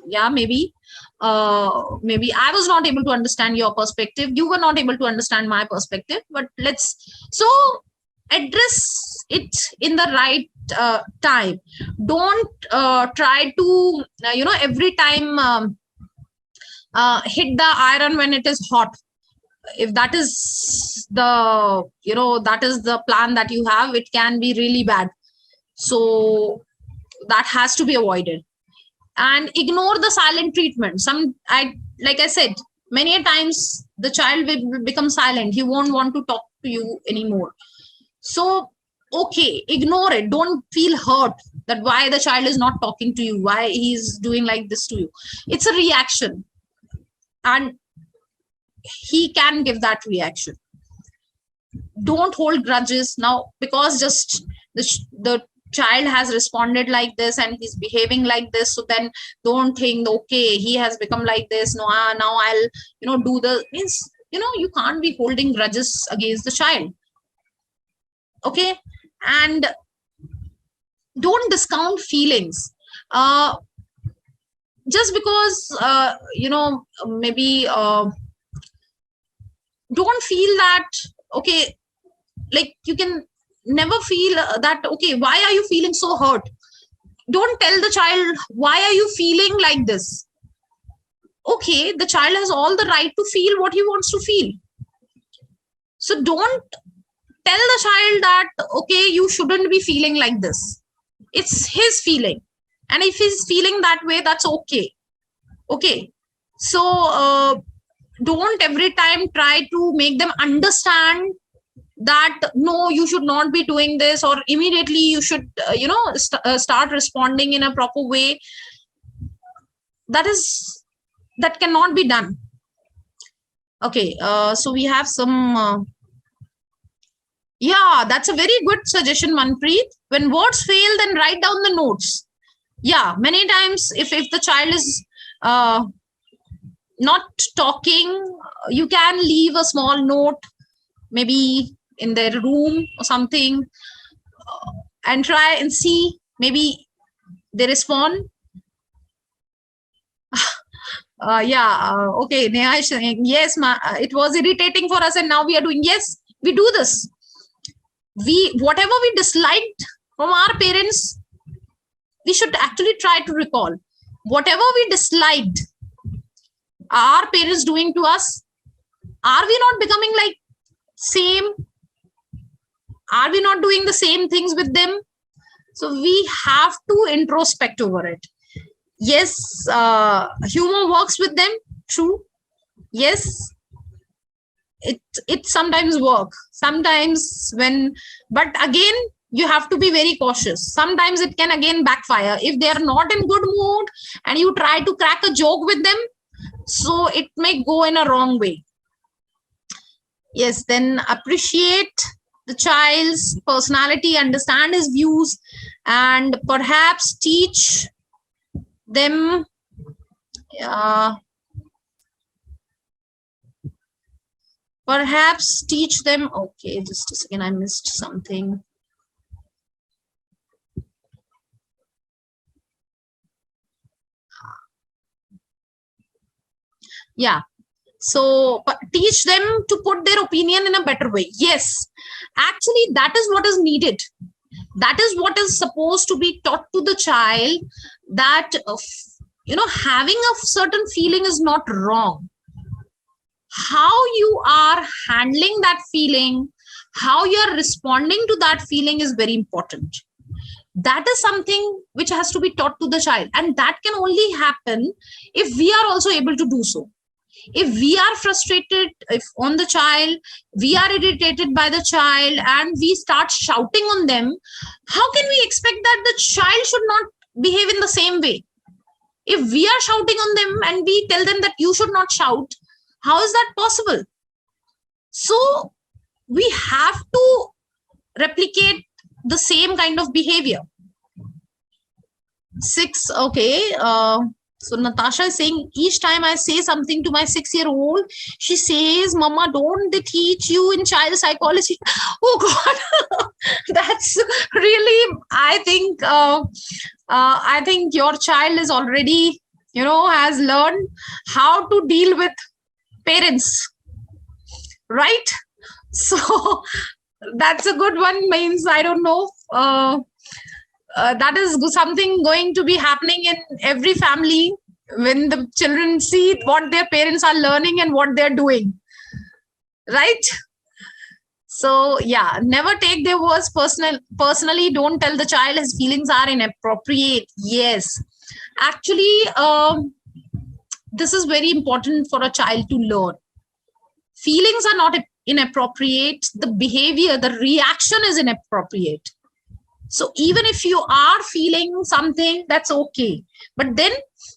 Yeah, maybe I was not able to understand your perspective, you were not able to understand my perspective, but let's so address it in the right time. Don't try to every time hit the iron when it is hot. If that is the that is the plan that you have, it can be really bad. So that has to be avoided. And ignore the silent treatment. Like I said, many a times the child will become silent, he won't want to talk to you anymore. So okay, ignore it. Don't feel hurt that why the child is not talking to you, why he's doing like this to you. It's a reaction, and he can give that reaction. Don't hold grudges now because just the child has responded like this and he's behaving like this, so then don't think, okay, he has become like this, no, now I'll do the means, you can't be holding grudges against the child. Okay. And don't discount feelings just because maybe don't feel that, okay, like you can never feel that, okay, why are you feeling so hurt? Don't tell the child, why are you feeling like this? Okay, the child has all the right to feel what he wants to feel. So don't tell the child that, okay, you shouldn't be feeling like this. It's his feeling. And if he's feeling that way, that's okay. Okay. So don't every time try to make them understand that no, you should not be doing this, or immediately you should start responding in a proper way. That cannot be done. Okay. So we have some yeah, that's a very good suggestion, Manpreet. When words fail, then write down the notes. Yeah, many times if the child is not talking, you can leave a small note, maybe in their room or something, and try and see, maybe they respond. Okay, Neha is saying, yes, it was irritating for us and now we are doing, yes, we do this. Whatever we disliked from our parents, we should actually try to recall. Whatever we disliked our parents doing to us, are we not becoming like same? Are we not doing the same things with them? So we have to introspect over it. Yes, humor works with them, true. Yes, it sometimes works. Sometimes but again, you have to be very cautious. Sometimes it can again backfire. If they are not in good mood and you try to crack a joke with them, so it may go in a wrong way. Yes, then appreciate the child's personality, understand his views, and perhaps teach them okay, just a second, I missed something. Yeah, so teach them to put their opinion in a better way. Yes, actually that is what is needed. That is what is supposed to be taught to the child, that having a certain feeling is not wrong. How you are handling that feeling, how you are responding to that feeling is very important. That is something which has to be taught to the child, and that can only happen if we are also able to do so. If we are frustrated on the child, we are irritated by the child, and we start shouting on them, how can we expect that the child should not behave in the same way? If we are shouting on them and we tell them that you should not shout, how is that possible? So we have to replicate the same kind of behavior. 6, okay. So Natasha is saying, each time I say something to my 6-year-old, she says, Mama, don't they teach you in child psychology? Oh God, that's really, I think your child is already, has learned how to deal with parents, right? So that's a good one. Means, I don't know. That is something going to be happening in every family when the children see what their parents are learning and what they're doing, right? So yeah, never take their words personally. Don't tell the child his feelings are inappropriate. Yes, actually, this is very important for a child to learn. Feelings are not inappropriate. The behavior, the reaction is inappropriate. So even if you are feeling something, that's okay. But then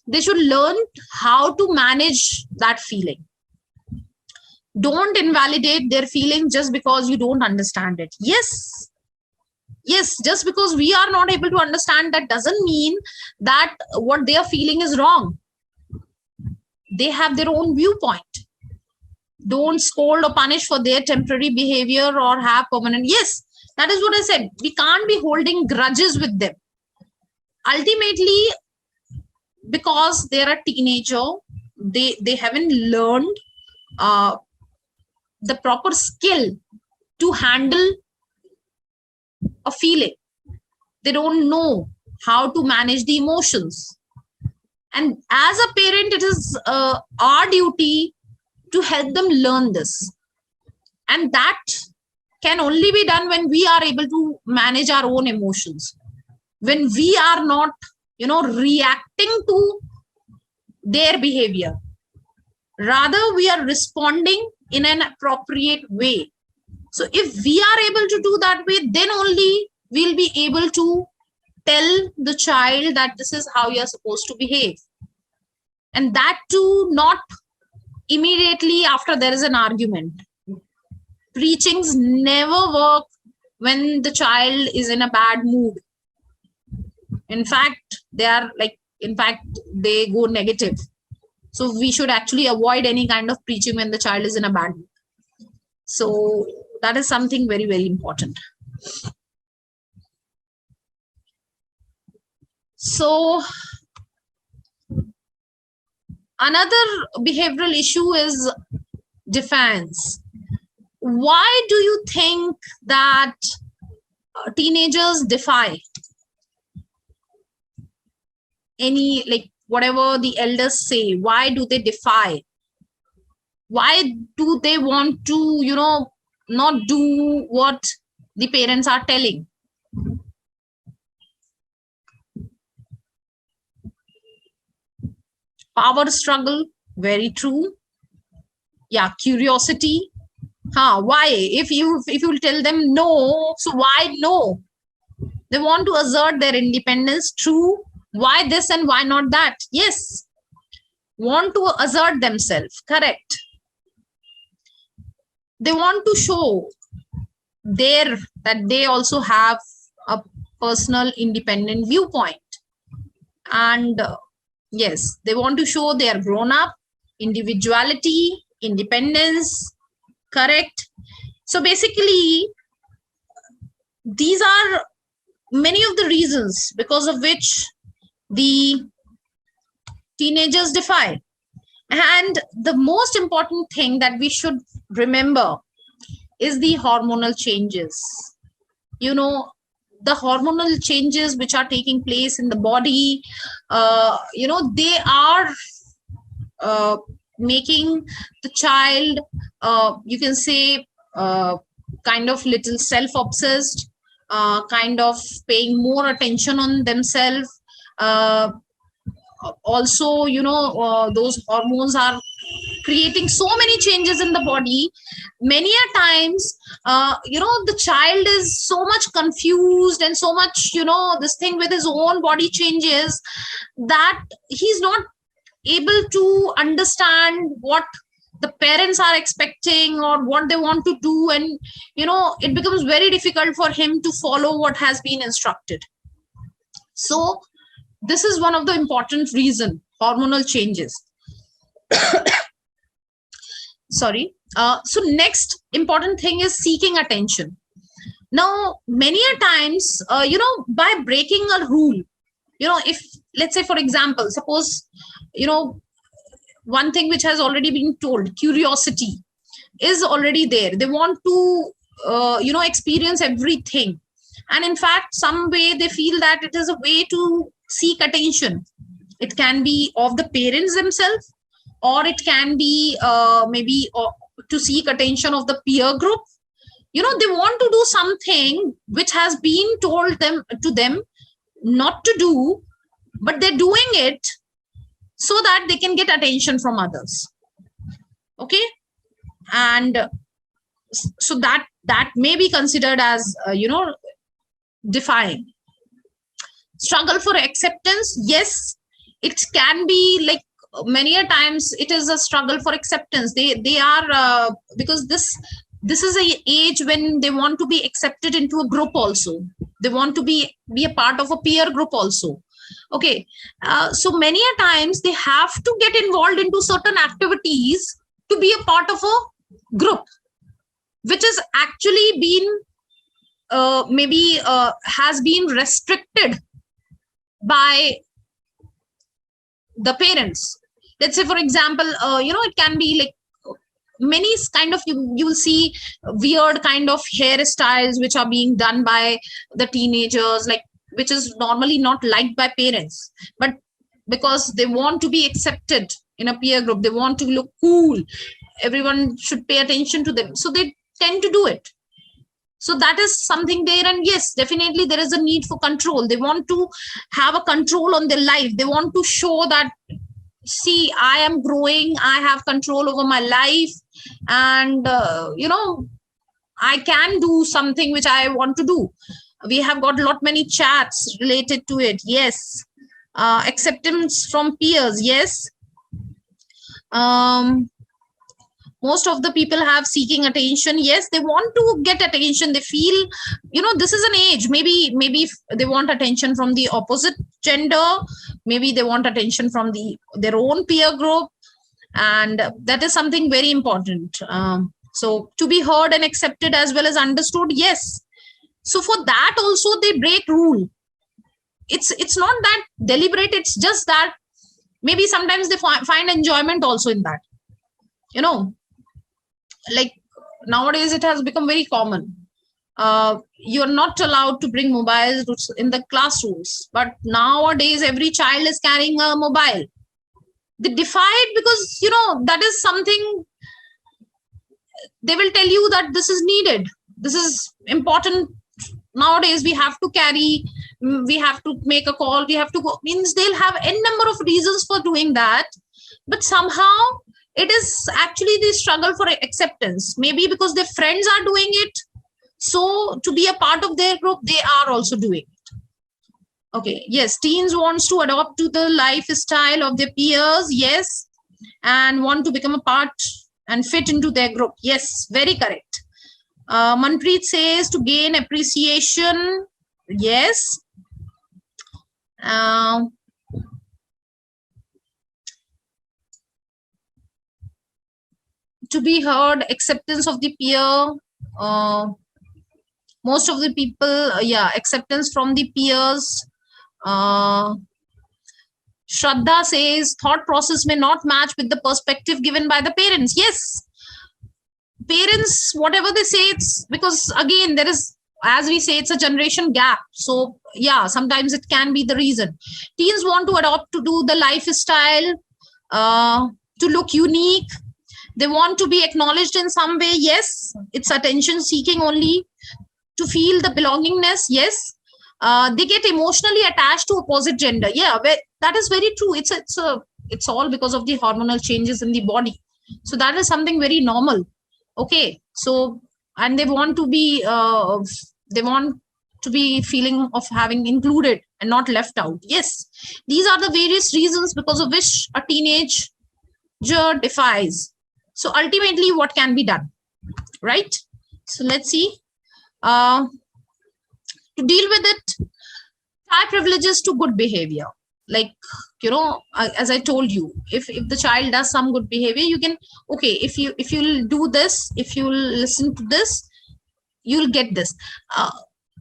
they should learn how to manage that feeling. Don't invalidate their feelings just because you don't understand it. Yes, just because we are not able to understand, that doesn't mean that what they are feeling is wrong. They have their own viewpoint. Don't scold or punish for their temporary behavior or have permanent. Yes, that is what I said. We can't be holding grudges with them. Ultimately, because they're a teenager, they haven't learned the proper skill to handle a feeling. They don't know how to manage the emotions. And as a parent, it is our duty to help them learn this. And that can only be done when we are able to manage our own emotions. When we are not, reacting to their behavior. Rather, we are responding in an appropriate way. So if we are able to do that way, then only we'll be able to tell the child that this is how you're supposed to behave. And that too, not immediately after there is an argument. Preachings never work when the child is in a bad mood. In fact, they go negative. So we should actually avoid any kind of preaching when the child is in a bad mood. So that is something very, very important. So another behavioral issue is defense. Why do you think that teenagers defy any, whatever the elders say? Why do they defy? Why do they want to, not do what the parents are telling? Power struggle, very true. Yeah, curiosity. Why? If you tell them no, so why no? They want to assert their independence. True. Why this and why not that? Yes. Want to assert themselves. Correct. They want to show that they also have a personal independent viewpoint. And yes, they want to show they are grown up, individuality, independence. Correct. So basically, these are many of the reasons because of which the teenagers defy. And the most important thing that we should remember is the hormonal changes. The hormonal changes which are taking place in the body, they are making the child, you can say, kind of little self-obsessed, kind of paying more attention on themselves. Also, those hormones are creating so many changes in the body. Many a times, the child is so much confused and so much, this thing with his own body changes, that he's not able to understand what the parents are expecting or what they want to do. And, it becomes very difficult for him to follow what has been instructed. So this is one of the important reasons. hormonal changes. Sorry. So next important thing is seeking attention. Now, many a times, by breaking a rule, if, let's say, for example, suppose, one thing which has already been told, curiosity is already there. They want to, experience everything. And in fact, some way they feel that it is a way to seek attention. It can be of the parents themselves, or it can be maybe to seek attention of the peer group. They want to do something which has been told to them not to do, but they're doing it so that they can get attention from others. Okay. And so that may be considered as, defying. Struggle for acceptance. Yes, it can be like many a times it is a struggle for acceptance. They are, because this is a age when they want to be accepted into a group also. They want to be a part of a peer group also. Okay. So many a times they have to get involved into certain activities to be a part of a group, which has actually been has been restricted by the parents. Let's say, for example, it can be like many kind of, you will see weird kind of hairstyles which are being done by the teenagers, like, which is normally not liked by parents, but because they want to be accepted in a peer group, they want to look cool, everyone should pay attention to them, so they tend to do it. So that is something there. And yes, definitely there is a need for control. They want to have a control on their life. They want to show that, see, I am growing, I have control over my life, and I can do something which I want to do. We have got many chats related to it. Yes. Acceptance from peers. Yes. Most of the people have seeking attention. Yes, they want to get attention. They feel, this is an age. Maybe if they want attention from the opposite gender, maybe they want attention from their own peer group, and that is something very important. So to be heard and accepted as well as understood. Yes. So for that also they break rule. It's not that deliberate. It's just that maybe sometimes they find enjoyment also in that. Like nowadays it has become very common. You're not allowed to bring mobiles in the classrooms, but nowadays every child is carrying a mobile. They defy it because that is something they will tell you that this is needed, this is important. Nowadays we have to carry, we have to make a call, we have to go, means they'll have n number of reasons for doing that, but somehow it is actually the struggle for acceptance. Maybe because their friends are doing it, so to be a part of their group, they are also doing it. Okay. Yes. Teens wants to adopt to the lifestyle of their peers. Yes. And want to become a part and fit into their group. Yes. Very correct. Manpreet says to gain appreciation. Yes. To be heard, acceptance of the peer. Most of the people, acceptance from the peers. Shraddha says thought process may not match with the perspective given by the parents. Yes, parents, whatever they say, it's because again there is, as we say, it's a generation gap. So yeah, sometimes it can be the reason. Teens want to adopt to do the lifestyle, to look unique. They want to be acknowledged in some way. Yes, it's attention seeking only, to feel the belongingness. Yes. They get emotionally attached to opposite gender. Yeah, that is very true. It's all because of the hormonal changes in the body. So that is something very normal. Okay. So, and they want to be feeling of having included and not left out. Yes, these are the various reasons because of which a teenager defies. So ultimately, what can be done, right? So let's see. To deal with it, tie privileges to good behavior. like, as I told you, if the child does some good behavior, you can, okay, if you'll do this, if you'll listen to this, you'll get this.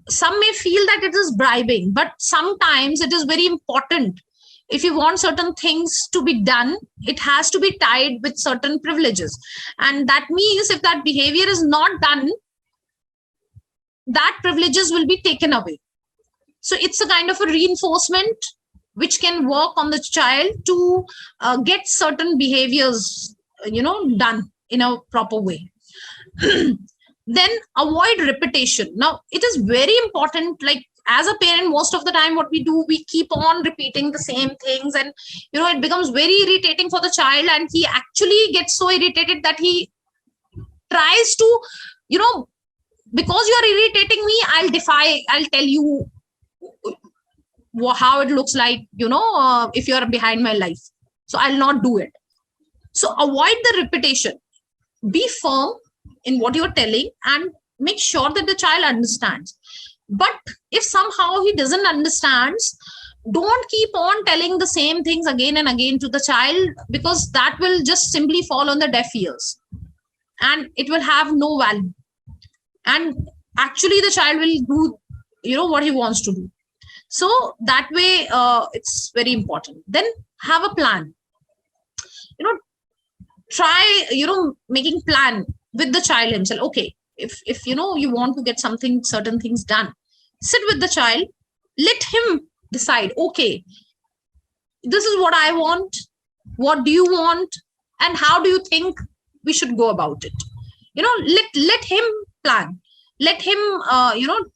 Some may feel that it is bribing, but sometimes it is very important. If you want certain things to be done, it has to be tied with certain privileges, and that means if that behavior is not done, that privileges will be taken away. So it's a kind of a reinforcement which can work on the child to get certain behaviors, done in a proper way. Then avoid repetition. Now, it is very important, like as a parent, most of the time what we do, we keep on repeating the same things, and it becomes very irritating for the child, and he actually gets so irritated that he tries to, because you are irritating me, I'll tell you how it looks like, if you're behind my life, so I'll not do it. So avoid the repetition, be firm in what you're telling, and make sure that the child understands. But if somehow he doesn't understand, don't keep on telling the same things again and again to the child, because that will just simply fall on the deaf ears and it will have no value, and actually the child will do what he wants to do. So that way, it's very important. Then have a plan. Try making plan with the child himself. Okay, if you want to get certain things done, sit with the child, let him decide. Okay, this is what I want, what do you want, and how do you think we should go about it? Let him plan, let him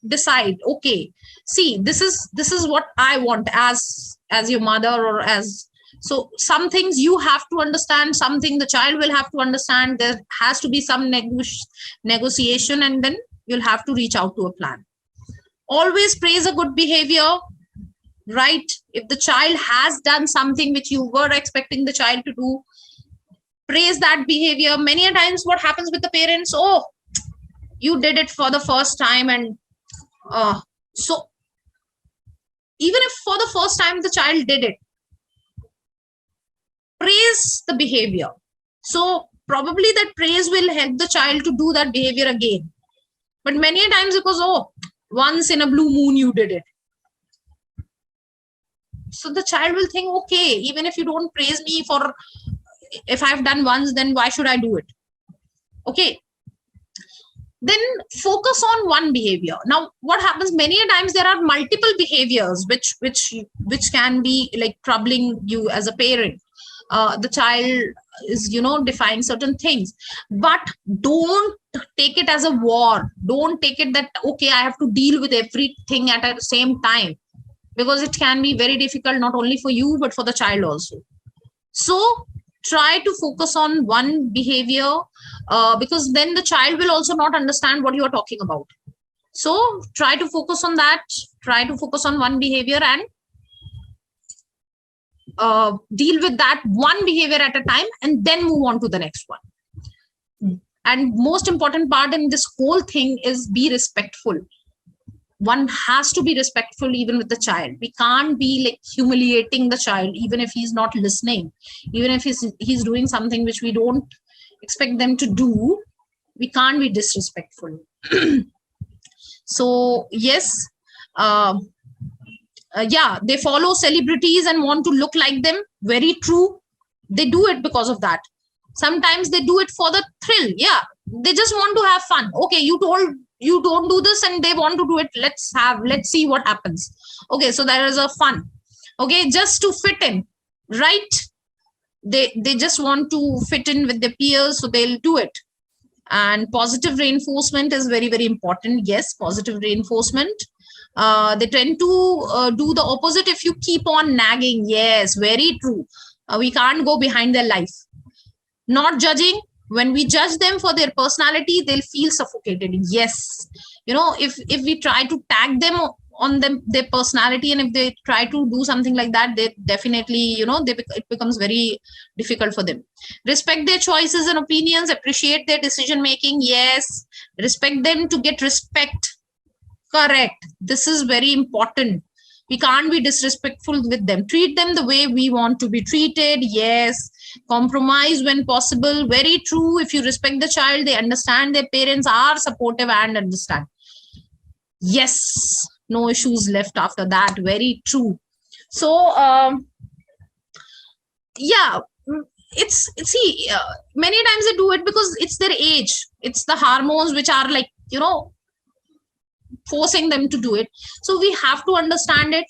decide. Okay, see, this is what I want as your mother, or as. So some things you have to understand, something the child will have to understand. There has to be some negotiation, and then you'll have to reach out to a plan. Always praise a good behavior, right? If the child has done something which you were expecting the child to do, praise that behavior. Many a times what happens with the parents, oh, you did it for the first time, and so even if for the first time the child did it, praise the behavior. So probably that praise will help the child to do that behavior again. But many a times it was, oh, once in a blue moon you did it. So the child will think, okay, even if you don't praise me for, if I've done once, then why should I do it? Okay. Then focus on one behavior. Now, what happens many a times, there are multiple behaviors which can be like troubling you as a parent. The child is defying certain things, but don't take it as a war. Don't take it that, okay, I have to deal with everything at the same time, because it can be very difficult, not only for you but for the child also. So try to focus on one behavior, because then the child will also not understand what you are talking about. So try to focus on that, try to focus on one behavior, and deal with that one behavior at a time, and then move on to the next one. And most important part in this whole thing is be respectful. One has to be respectful even with the child. We can't be like humiliating the child, even if he's not listening, even if he's doing something which we don't expect them to do. We can't be disrespectful. So yes, yeah, they follow celebrities and want to look like them. Very true. They do it because of that. Sometimes they do it for the thrill. Yeah, they just want to have fun. Okay, you told you don't do this and they want to do it. Let's see what happens. Okay, so there is a fun. Okay, just to fit in, right? They just want to fit in with their peers, so they'll do it. And positive reinforcement is very, very important. Yes, positive reinforcement. They tend to do the opposite if you keep on nagging. Yes, very true. We can't go behind their life. Not judging. When we judge them for their personality, they'll feel suffocated. Yes, if we try to tag them on their personality, and if they try to do something like that, they definitely, it becomes very difficult for them. Respect their choices and opinions. Appreciate their decision making. Yes, respect them to get respect. Correct. This is very important. We can't be disrespectful with them. Treat them the way we want to be treated. Yes. Compromise when possible. Very true. If you respect the child, they understand their parents are supportive and understand. Yes. No issues left after that. Very true. So, yeah, see, many times they do it because it's their age. It's the hormones which are like, forcing them to do it. So we have to understand it.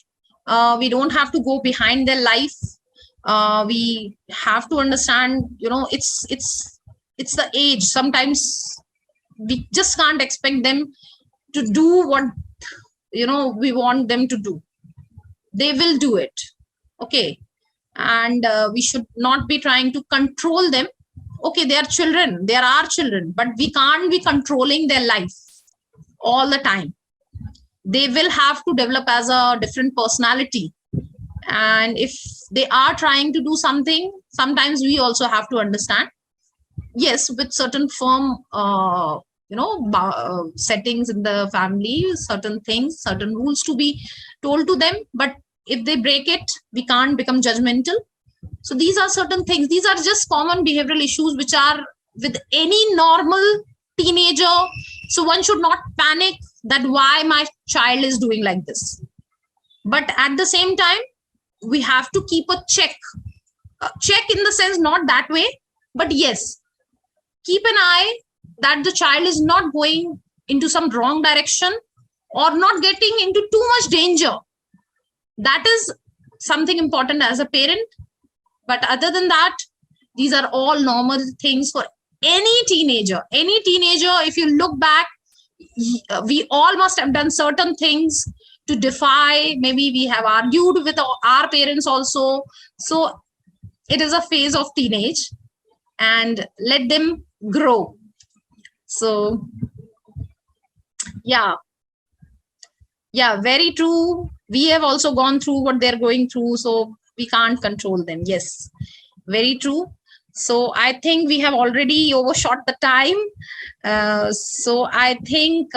We don't have to go behind their life. We have to understand, it's the age. Sometimes we just can't expect them to do what, we want them to do. They will do it. Okay. And we should not be trying to control them. Okay, they are children. They are our children, but we can't be controlling their life all the time. They will have to develop as a different personality. And if they are trying to do something, sometimes we also have to understand. Yes, with certain firm, settings in the family, certain things, certain rules to be told to them. But if they break it, we can't become judgmental. So these are certain things. These are just common behavioral issues which are with any normal teenager. So one should not panic that why my child is doing like this. But at the same time, we have to keep a check. Check in the sense, not that way, but yes, keep an eye that the child is not going into some wrong direction or not getting into too much danger. That is something important as a parent. But other than that, these are all normal things for any teenager. Any teenager, if you look back, we all must have done certain things to defy. Maybe we have argued with our parents also. So it is a phase of teenage, and let them grow. So yeah, very true. We have also gone through what they're going through, so we can't control them. Yes, very true. So I think we have already overshot the time. So I think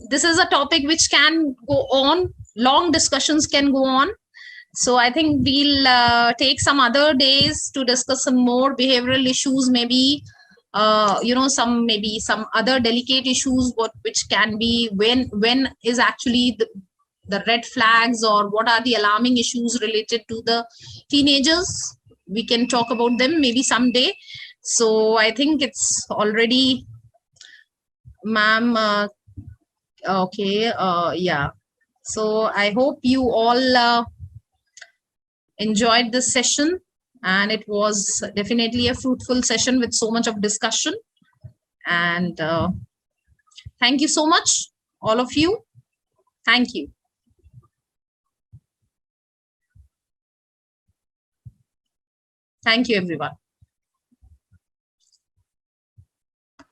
this is a topic which can go on. Long discussions can go on. So I think we'll take some other days to discuss some more behavioral issues, maybe, some other delicate issues, which can be when is actually the red flags, or what are the alarming issues related to the teenagers. We can talk about them maybe someday. So I think it's already, ma'am, okay, yeah. So I hope you all enjoyed this session, and it was definitely a fruitful session with so much of discussion. And thank you so much, all of you. Thank you. Thank you, everyone.